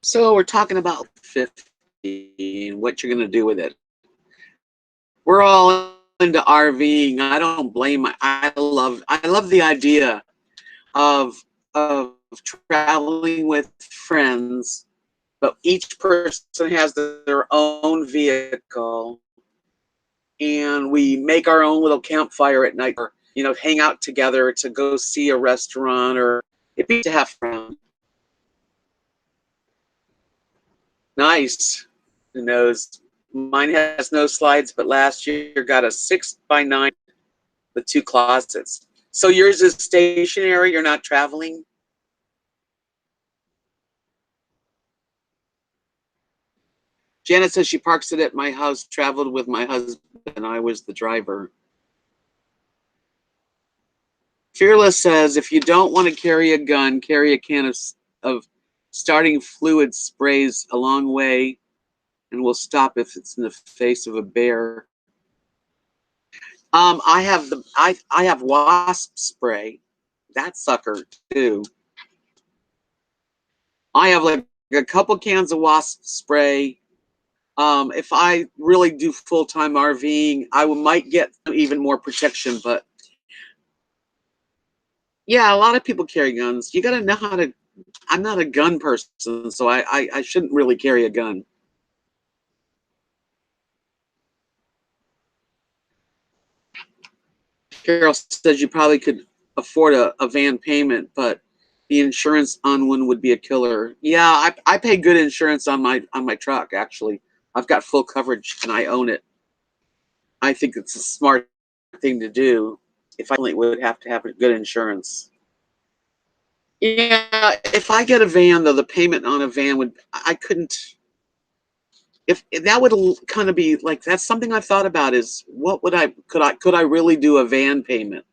So we're talking about 50 and what you're going to do with it. We're all into RVing. I don't blame. I love the idea of of traveling with friends, but each person has their own vehicle, and we make our own little campfire at night, or hang out together to go see a restaurant, or it'd be to have fun. Nice. Who knows? Mine has no slides, but last year got a 6x9 with 2 closets. So yours is stationary. You're not traveling. Janet says she parks it at my house, traveled with my husband. I was the driver. Fearless says, if you don't want to carry a gun, carry a can of starting fluid sprays a long way and will stop if it's in the face of a bear. I have wasp spray. That sucker too. I have like a couple cans of wasp spray. If I really do full-time RVing, I might get even more protection. But yeah, a lot of people carry guns. You got to know how to. I'm not a gun person, so I shouldn't really carry a gun. Carol says you probably could afford a van payment, but the insurance on one would be a killer. Yeah, I pay good insurance on my truck. Actually, I've got full coverage and I own it. I think it's a smart thing to do. If I only would have to have a good insurance. Yeah, if I get a van, though, the payment on a van would I couldn't. If that would kind of be like that's something I've thought about is what would I really do a van payment?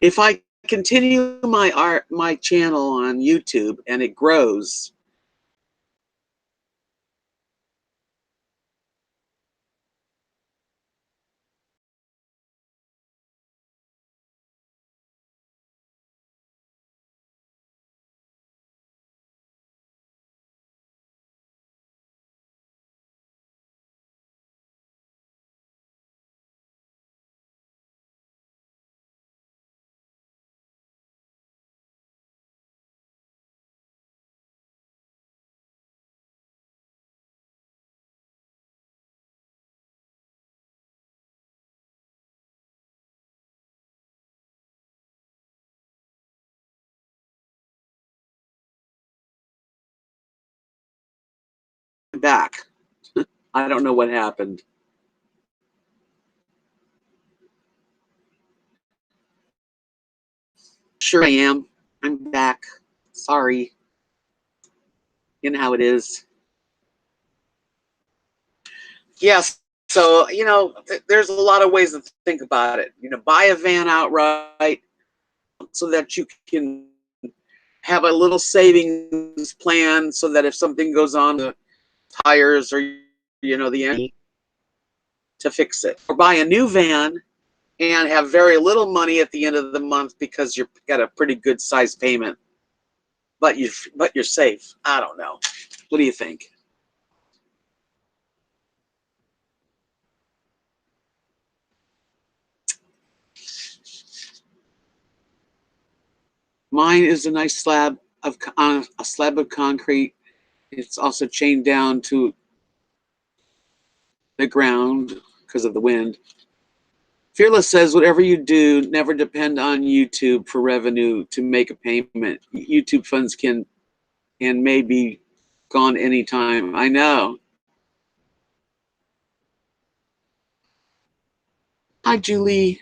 If I continue my channel on YouTube and it grows, back. I don't know what happened. Sure I am. I'm back. Sorry. You know how it is. Yes. So, there's a lot of ways to think about it. Buy a van outright so that you can have a little savings plan so that if something goes on the tires or the engine to fix it. Or buy a new van and have very little money at the end of the month because you've got a pretty good size payment, but you're safe. I don't know. What do you think? Mine is a nice a slab of concrete. It's also chained down to the ground because of the wind. Fearless says, whatever you do, never depend on YouTube for revenue to make a payment. YouTube funds can and may be gone anytime. I know. Hi, Julie.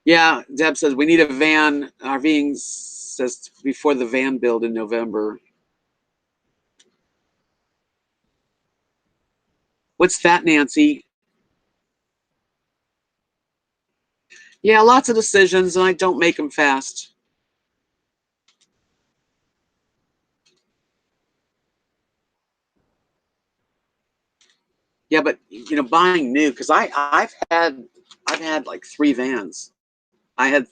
Yeah, Deb says we need a van. RVing says before the van build in November. What's that, Nancy? Yeah, lots of decisions, and I don't make them fast. Yeah, but buying new because I've I've had like 3 vans. I had,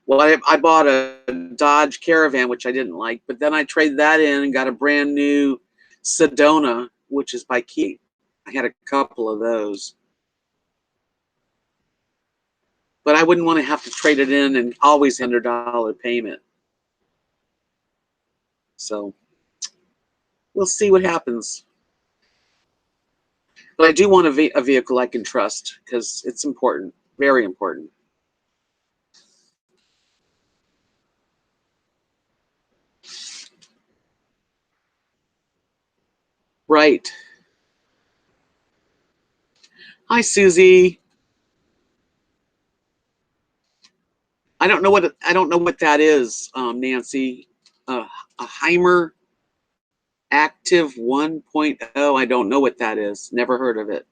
well, I bought a Dodge Caravan, which I didn't like, but then I traded that in and got a brand new Sedona, which is by Kia. I had a couple of those, but I wouldn't want to have to trade it in and always $100 payment. So we'll see what happens. But I do want a vehicle I can trust because it's important, very important. Right. Hi, Susie. I don't know what that is, Nancy. A Heimer Active 1.0. I don't know what that is. Never heard of it.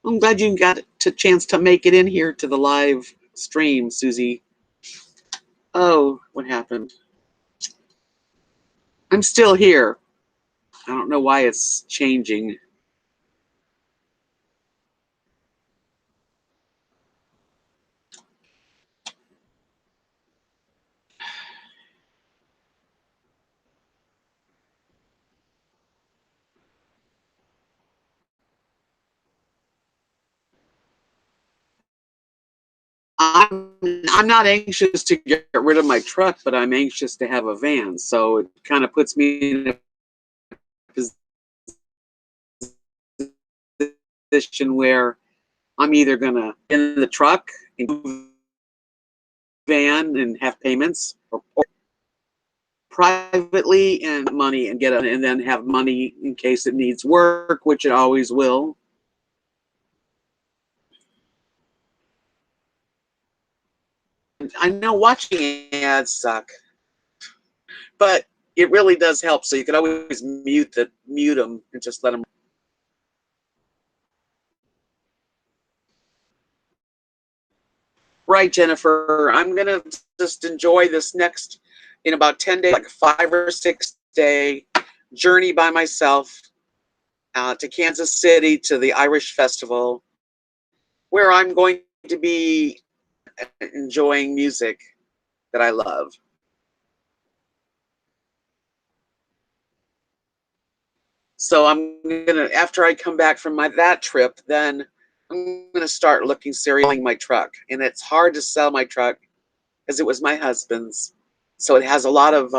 I'm glad you got a chance to make it in here to the live stream, Susie. Oh, what happened? I'm still here. I don't know why it's changing. I'm not anxious to get rid of my truck, but I'm anxious to have a van. So it kind of puts me in a position where I'm either gonna in the truck and van and have payments, or privately and money and get it, and then have money in case it needs work, which it always will. I know watching ads suck, but it really does help. So you can always mute them and just let them. Right, Jennifer. I'm gonna just enjoy this next in about 10 days, like a 5 or 6 day journey by myself to Kansas City to the Irish Festival, where I'm going to be enjoying music that I love. So I'm gonna, after I come back from that trip, then I'm gonna start looking seriously at my truck. And it's hard to sell my truck because it was my husband's. So it has a lot of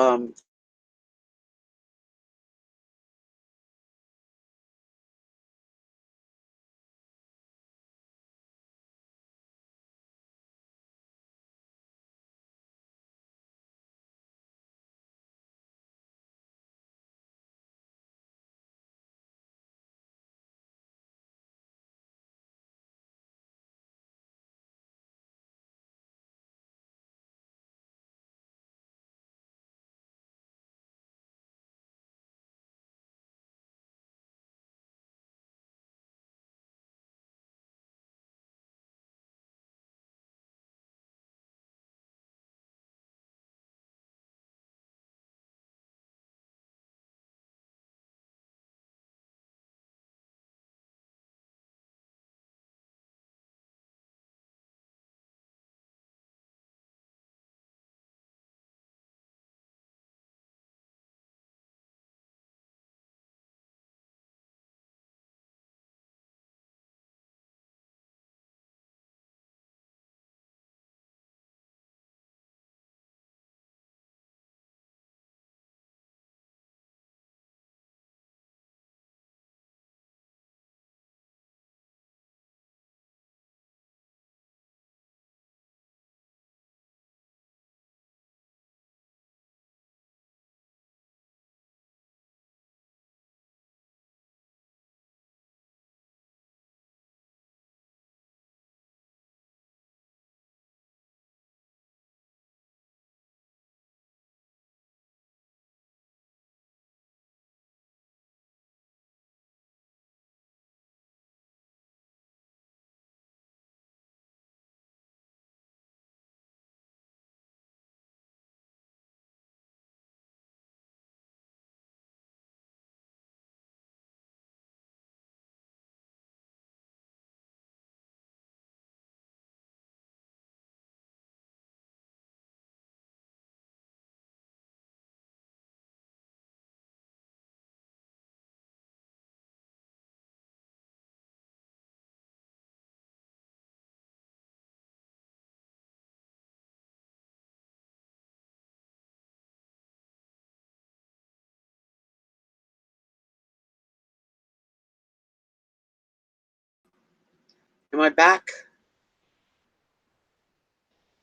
Am I back?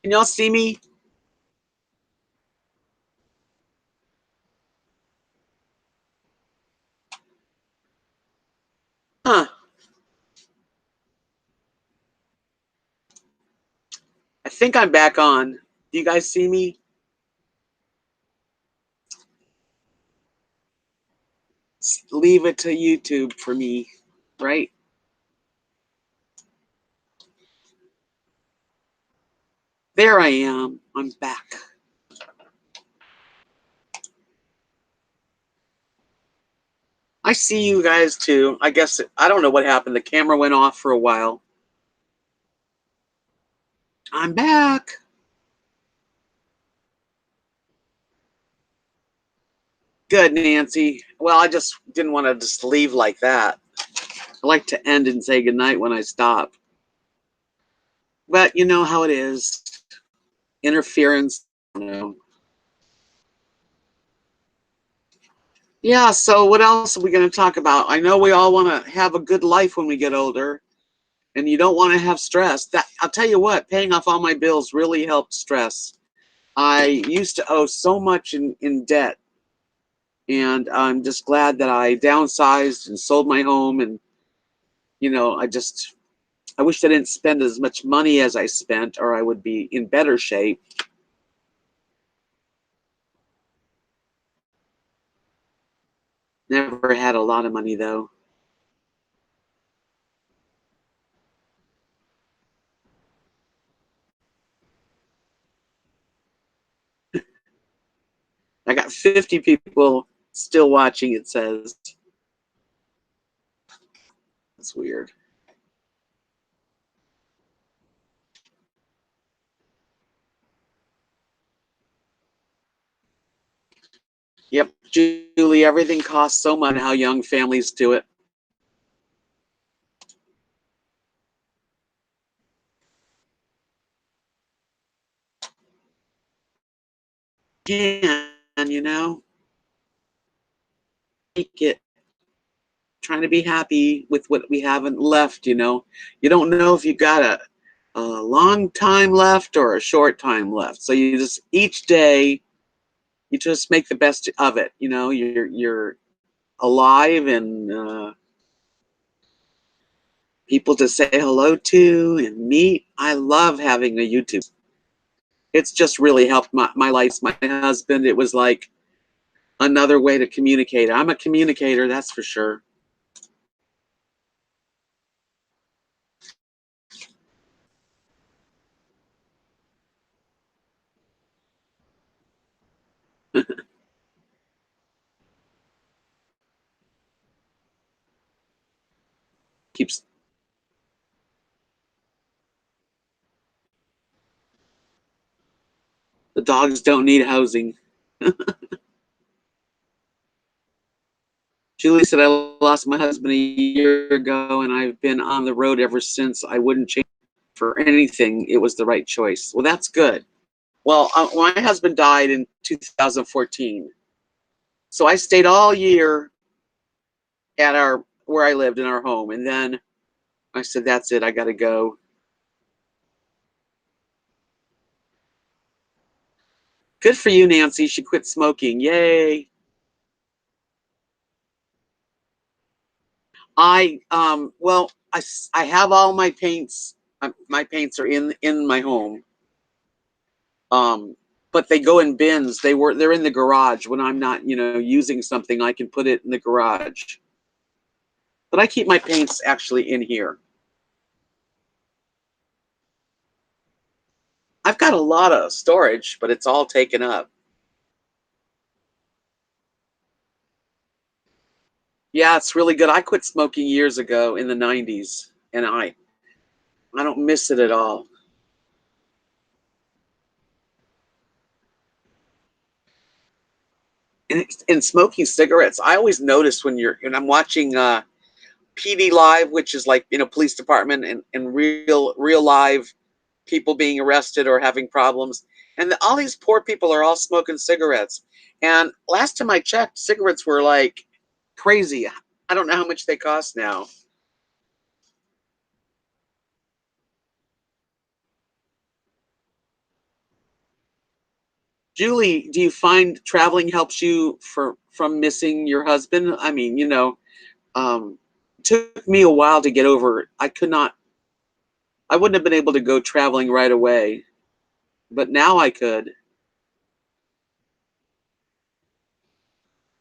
Can y'all see me? Huh. I think I'm back on. Do you guys see me? Leave it to YouTube for me, right? There I am. I'm back. I see you guys too. I guess I don't know what happened. The camera went off for a while. I'm back. Good, Nancy. Well, I just didn't want to just leave like that. I like to end and say goodnight when I stop. But you know how it is. Interference. You know. Yeah, so what else are we going to talk about? I know we all want to have a good life when we get older, and you don't want to have stress. That I'll tell you what, paying off all my bills really helped stress. I used to owe so much in debt, and I'm just glad that I downsized and sold my home. And I wish I didn't spend as much money as I spent, or I would be in better shape. Never had a lot of money though. I got 50 people still watching, it says. That's weird. Yep, Julie, everything costs so much. How young families do it. And make it, trying to be happy with what we haven't left. You don't know if you got a long time left or a short time left. So you just, each day, you just make the best of it. You're alive, and people to say hello to and meet. I love having a YouTube. It's just really helped my life. My husband, it was like another way to communicate. I'm a communicator, that's for sure. Keeps the dogs don't need housing. Julie said, I lost my husband a year ago, and I've been on the road ever since. I wouldn't change for anything. It was the right choice. Well, that's good. Well, my husband died in 2014. So I stayed all year at where I lived in our home. And then I said, that's it. I got to go. Good for you, Nancy. She quit smoking. Yay. I have all my paints. My paints are in my home. Um, but they go in bins. They're in the garage. When I'm not, using something, I can put it in the garage. But I keep my paints actually in here. I've got a lot of storage, but it's all taken up. Yeah, it's really good. I quit smoking years ago in the 90s, and I don't miss it at all. And smoking cigarettes, I always notice when I'm watching PD Live, which is like police department and real live people being arrested or having problems, and all these poor people are all smoking cigarettes. And last time I checked, cigarettes were like crazy. I don't know how much they cost now. Julie, do you find traveling helps you from missing your husband? I mean, it took me a while to get over it. I wouldn't have been able to go traveling right away, but now I could.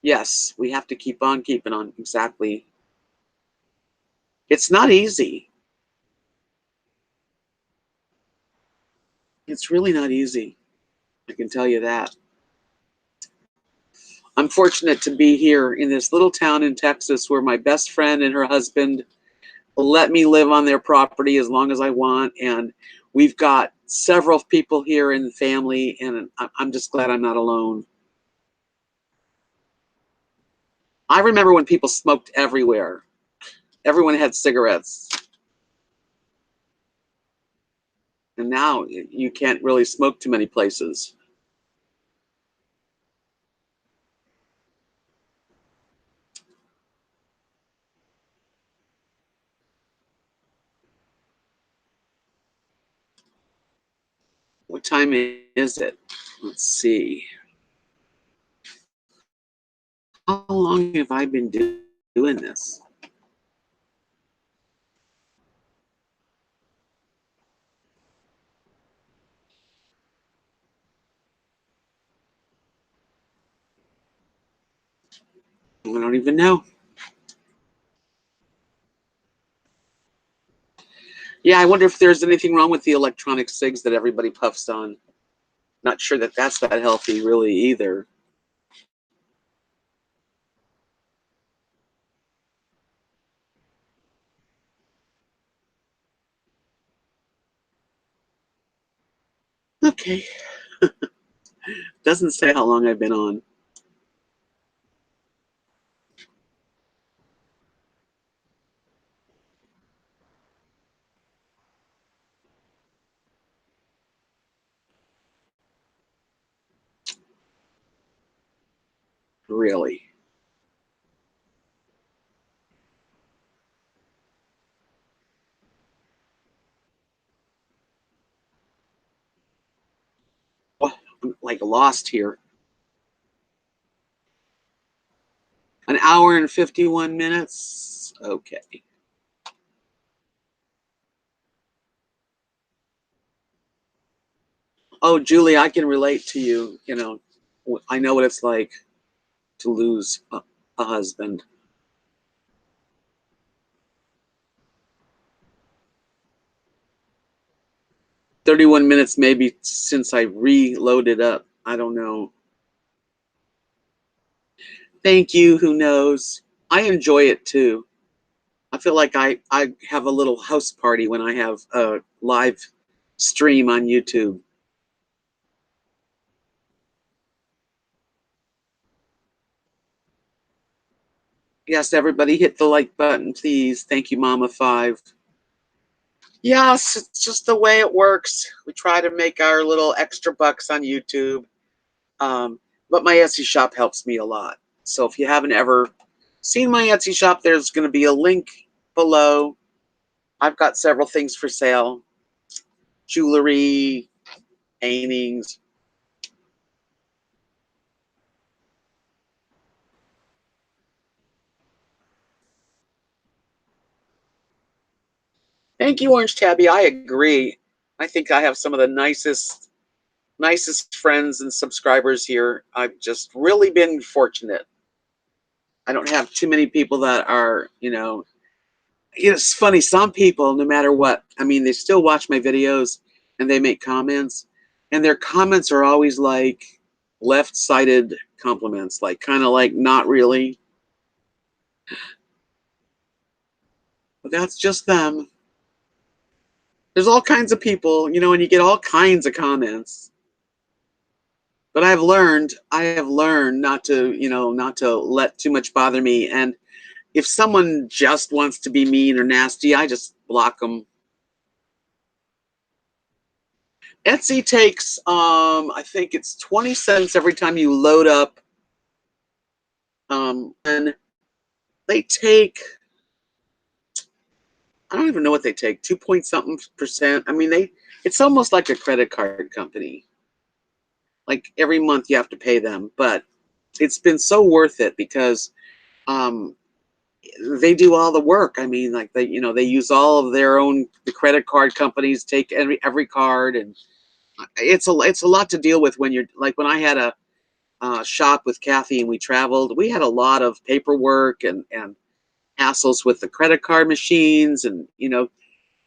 Yes, we have to keep on keeping on. Exactly. It's not easy. It's really not easy. I can tell you that. I'm fortunate to be here in this little town in Texas where my best friend and her husband let me live on their property as long as I want. And we've got several people here in the family, and I'm just glad I'm not alone. I remember when people smoked everywhere. Everyone had cigarettes. And now you can't really smoke too many places. What time is it? Let's see. How long have I been doing this? I don't even know. Yeah, I wonder if there's anything wrong with the electronic cigs that everybody puffs on. Not sure that that's that healthy really either. Okay. Doesn't say how long I've been on. Really. Well, I'm like lost here. An hour and 51 minutes. Okay. Oh, Julie, I can relate to you. I know what it's like to lose a husband. 31 minutes maybe since I reloaded up. I don't know. Thank you. Who knows? I enjoy it too. I feel like I have a little house party when I have a live stream on YouTube. Yes, everybody hit the like button, please. Thank you, Mama Five. Yes, it's just the way it works. We try to make our little extra bucks on YouTube. But my Etsy shop helps me a lot. So if you haven't ever seen my Etsy shop, there's going to be a link below. I've got several things for sale: jewelry, paintings. Thank you, Orange Tabby. I agree. I think I have some of the nicest friends and subscribers here. I've just really been fortunate. I don't have too many people that are, it's funny. Some people, no matter what, I mean, they still watch my videos and they make comments, and their comments are always like left-sided compliments, like kind of like not really. But that's just them. There's all kinds of people, and you get all kinds of comments. But I have learned not to let too much bother me. And if someone just wants to be mean or nasty, I just block them. Etsy takes, I think it's 20 cents every time you load up. And they take, I don't even know what they take, 2 point something percent. I mean, it's almost like a credit card company. Like every month you have to pay them, but it's been so worth it because um, they do all the work. I mean, like they use all of their own. The credit card companies take every card, and it's a lot to deal with when you're like when I had a shop with Kathy and we traveled. We had a lot of paperwork and hassles with the credit card machines, and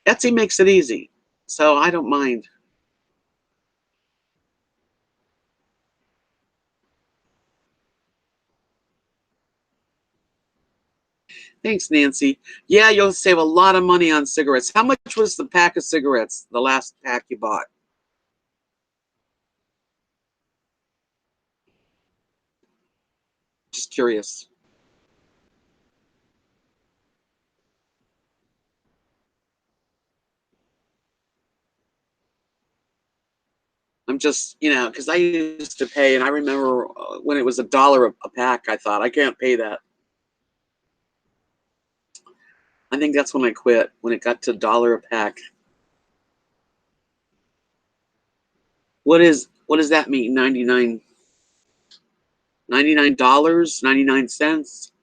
Etsy makes it easy, so I don't mind. Thanks, Nancy. Yeah, you'll save a lot of money on cigarettes. How much was the pack of cigarettes, the last pack you bought? Just curious. I'm just, because I used to pay, and I remember when it was $1 a pack, I thought, I can't pay that. I think that's when I quit, when it got to $1 a pack. What does that mean? 99 dollars, 99 cents?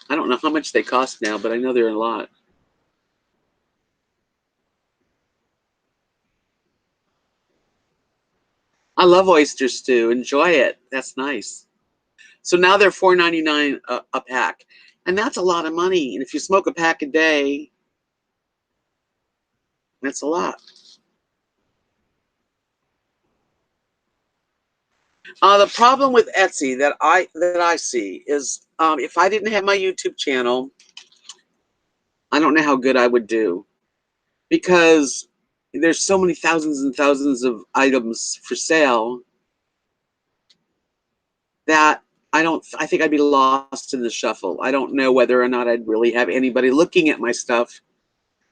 I don't know how much they cost now, but I know they're a lot. I love oyster stew. Enjoy it. That's nice. So now they're 4.99 a pack, and that's a lot of money. And if you smoke a pack a day, that's a lot. The problem with Etsy that I see is if I didn't have my YouTube channel, I don't know how good I would do because there's so many thousands and thousands of items for sale that I think I'd be lost in the shuffle. I don't know whether or not I'd really have anybody looking at my stuff.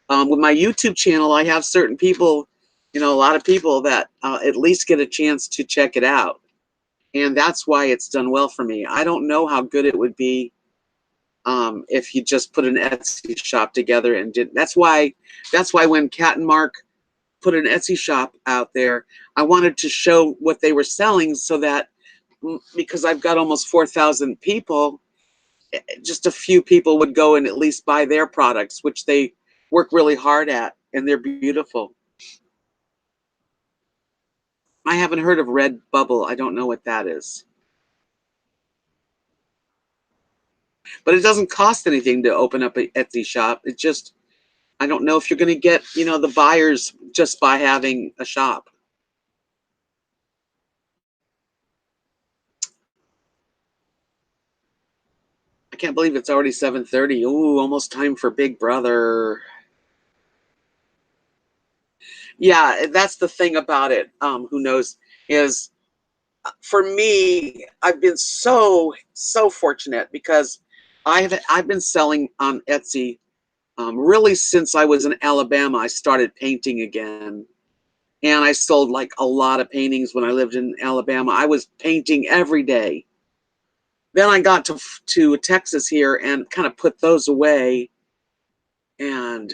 With my YouTube channel, I have certain people, a lot of people that at least get a chance to check it out. And that's why it's done well for me. I don't know how good it would be if you just put an Etsy shop together and did. That's why when Kat and Mark put an Etsy shop out there, I wanted to show what they were selling so that because I've got almost 4,000 people, just a few people would go and at least buy their products, which they work really hard at, and they're beautiful. I haven't heard of Redbubble. I don't know what that is. But it doesn't cost anything to open up an Etsy shop. It just, I don't know if you're going to get, the buyers just by having a shop. I can't believe it's already 7:30. Ooh, almost time for Big Brother. Yeah, that's the thing about it. Who knows? Is for me, I've been so fortunate because I've been selling on Etsy really since I was in Alabama. I started painting again, and I sold like a lot of paintings when I lived in Alabama. I was painting every day. Then I got to Texas here and kind of put those away, and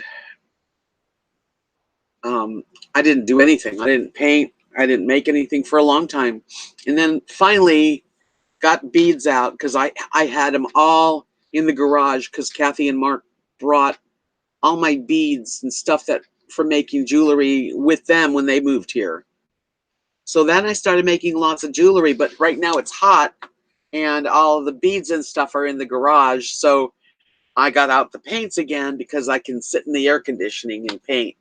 I didn't do anything. I didn't paint. I didn't make anything for a long time, and then finally got beads out because I had them all in the garage because Kathy and Mark brought all my beads and stuff that for making jewelry with them when they moved here. So then I started making lots of jewelry, but right now it's hot and all the beads and stuff are in the garage. So I got out the paints again because I can sit in the air conditioning and paint.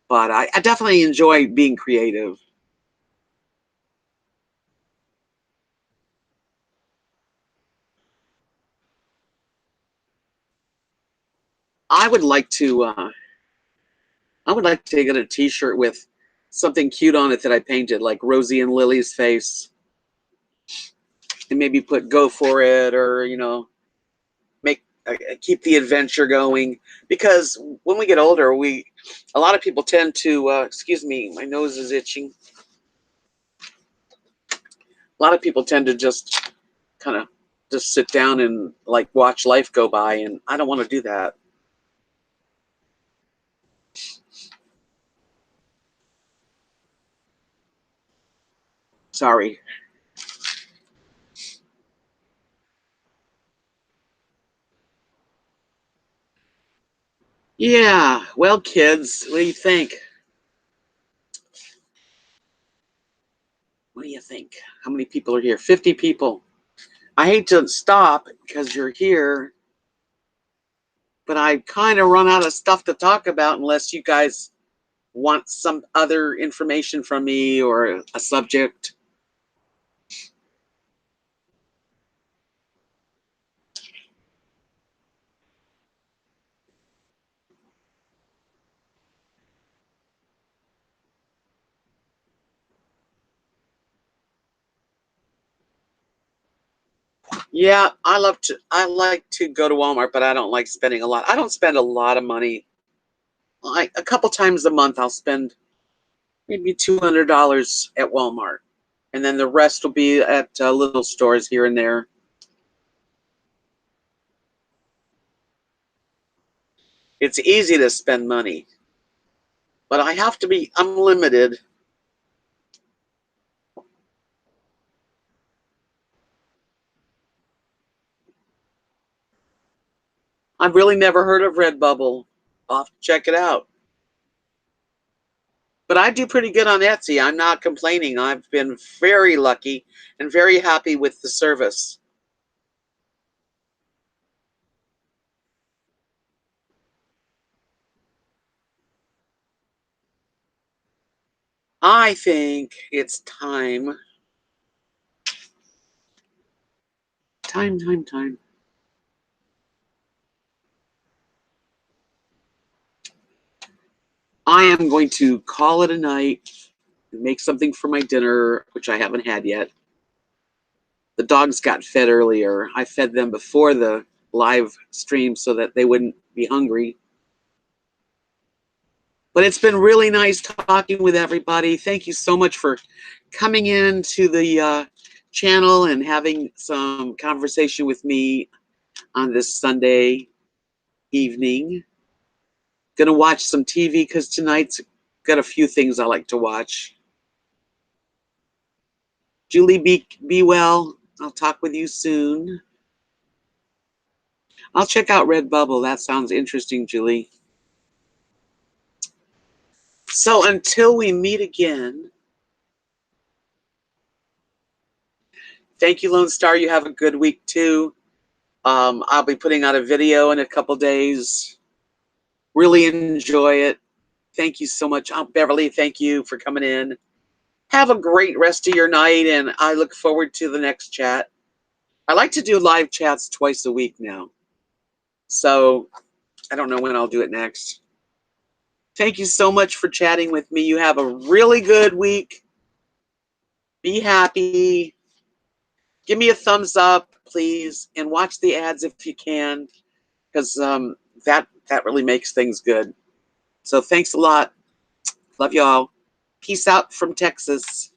But I definitely enjoy being creative. I would like to get a T-shirt with something cute on it that I painted, like Rosie and Lily's face, and maybe put "Go for it" or make keep the adventure going. Because when we get older, a lot of people tend to excuse me, my nose is itching. A lot of people tend to just kind of just sit down and like watch life go by, and I don't want to do that. Sorry. Yeah, well, kids, what do you think? What do you think? How many people are here? 50 people. I hate to stop because you're here, but I kind of run out of stuff to talk about unless you guys want some other information from me or a subject. Yeah, I like to go to Walmart, but I don't like spending a lot. I don't spend a lot of money. Like a couple times a month I'll spend maybe $200 at Walmart. And then the rest will be at little stores here and there. It's easy to spend money, but I have to be unlimited. I've really never heard of Redbubble. I'll have to check it out. But I do pretty good on Etsy. I'm not complaining. I've been very lucky and very happy with the service. I think it's time. Time. I am going to call it a night and make something for my dinner, which I haven't had yet. The dogs got fed earlier. I fed them before the live stream so that they wouldn't be hungry. But it's been really nice talking with everybody. Thank you so much for coming in to the channel and having some conversation with me on this Sunday evening. Gonna watch some TV because tonight's got a few things I like to watch. Julie, be well. I'll talk with you soon. I'll check out Redbubble. That sounds interesting, Julie. So until we meet again, thank you, Lone Star. You have a good week too. I'll be putting out a video in a couple days. Really enjoy it. Thank you so much. Beverly, thank you for coming in. Have a great rest of your night, and I look forward to the next chat. I like to do live chats twice a week now. So I don't know when I'll do it next. Thank you so much for chatting with me. You have a really good week. Be happy. Give me a thumbs up, please, and watch the ads if you can, because that really makes things good. So thanks a lot. Love y'all. Peace out from Texas.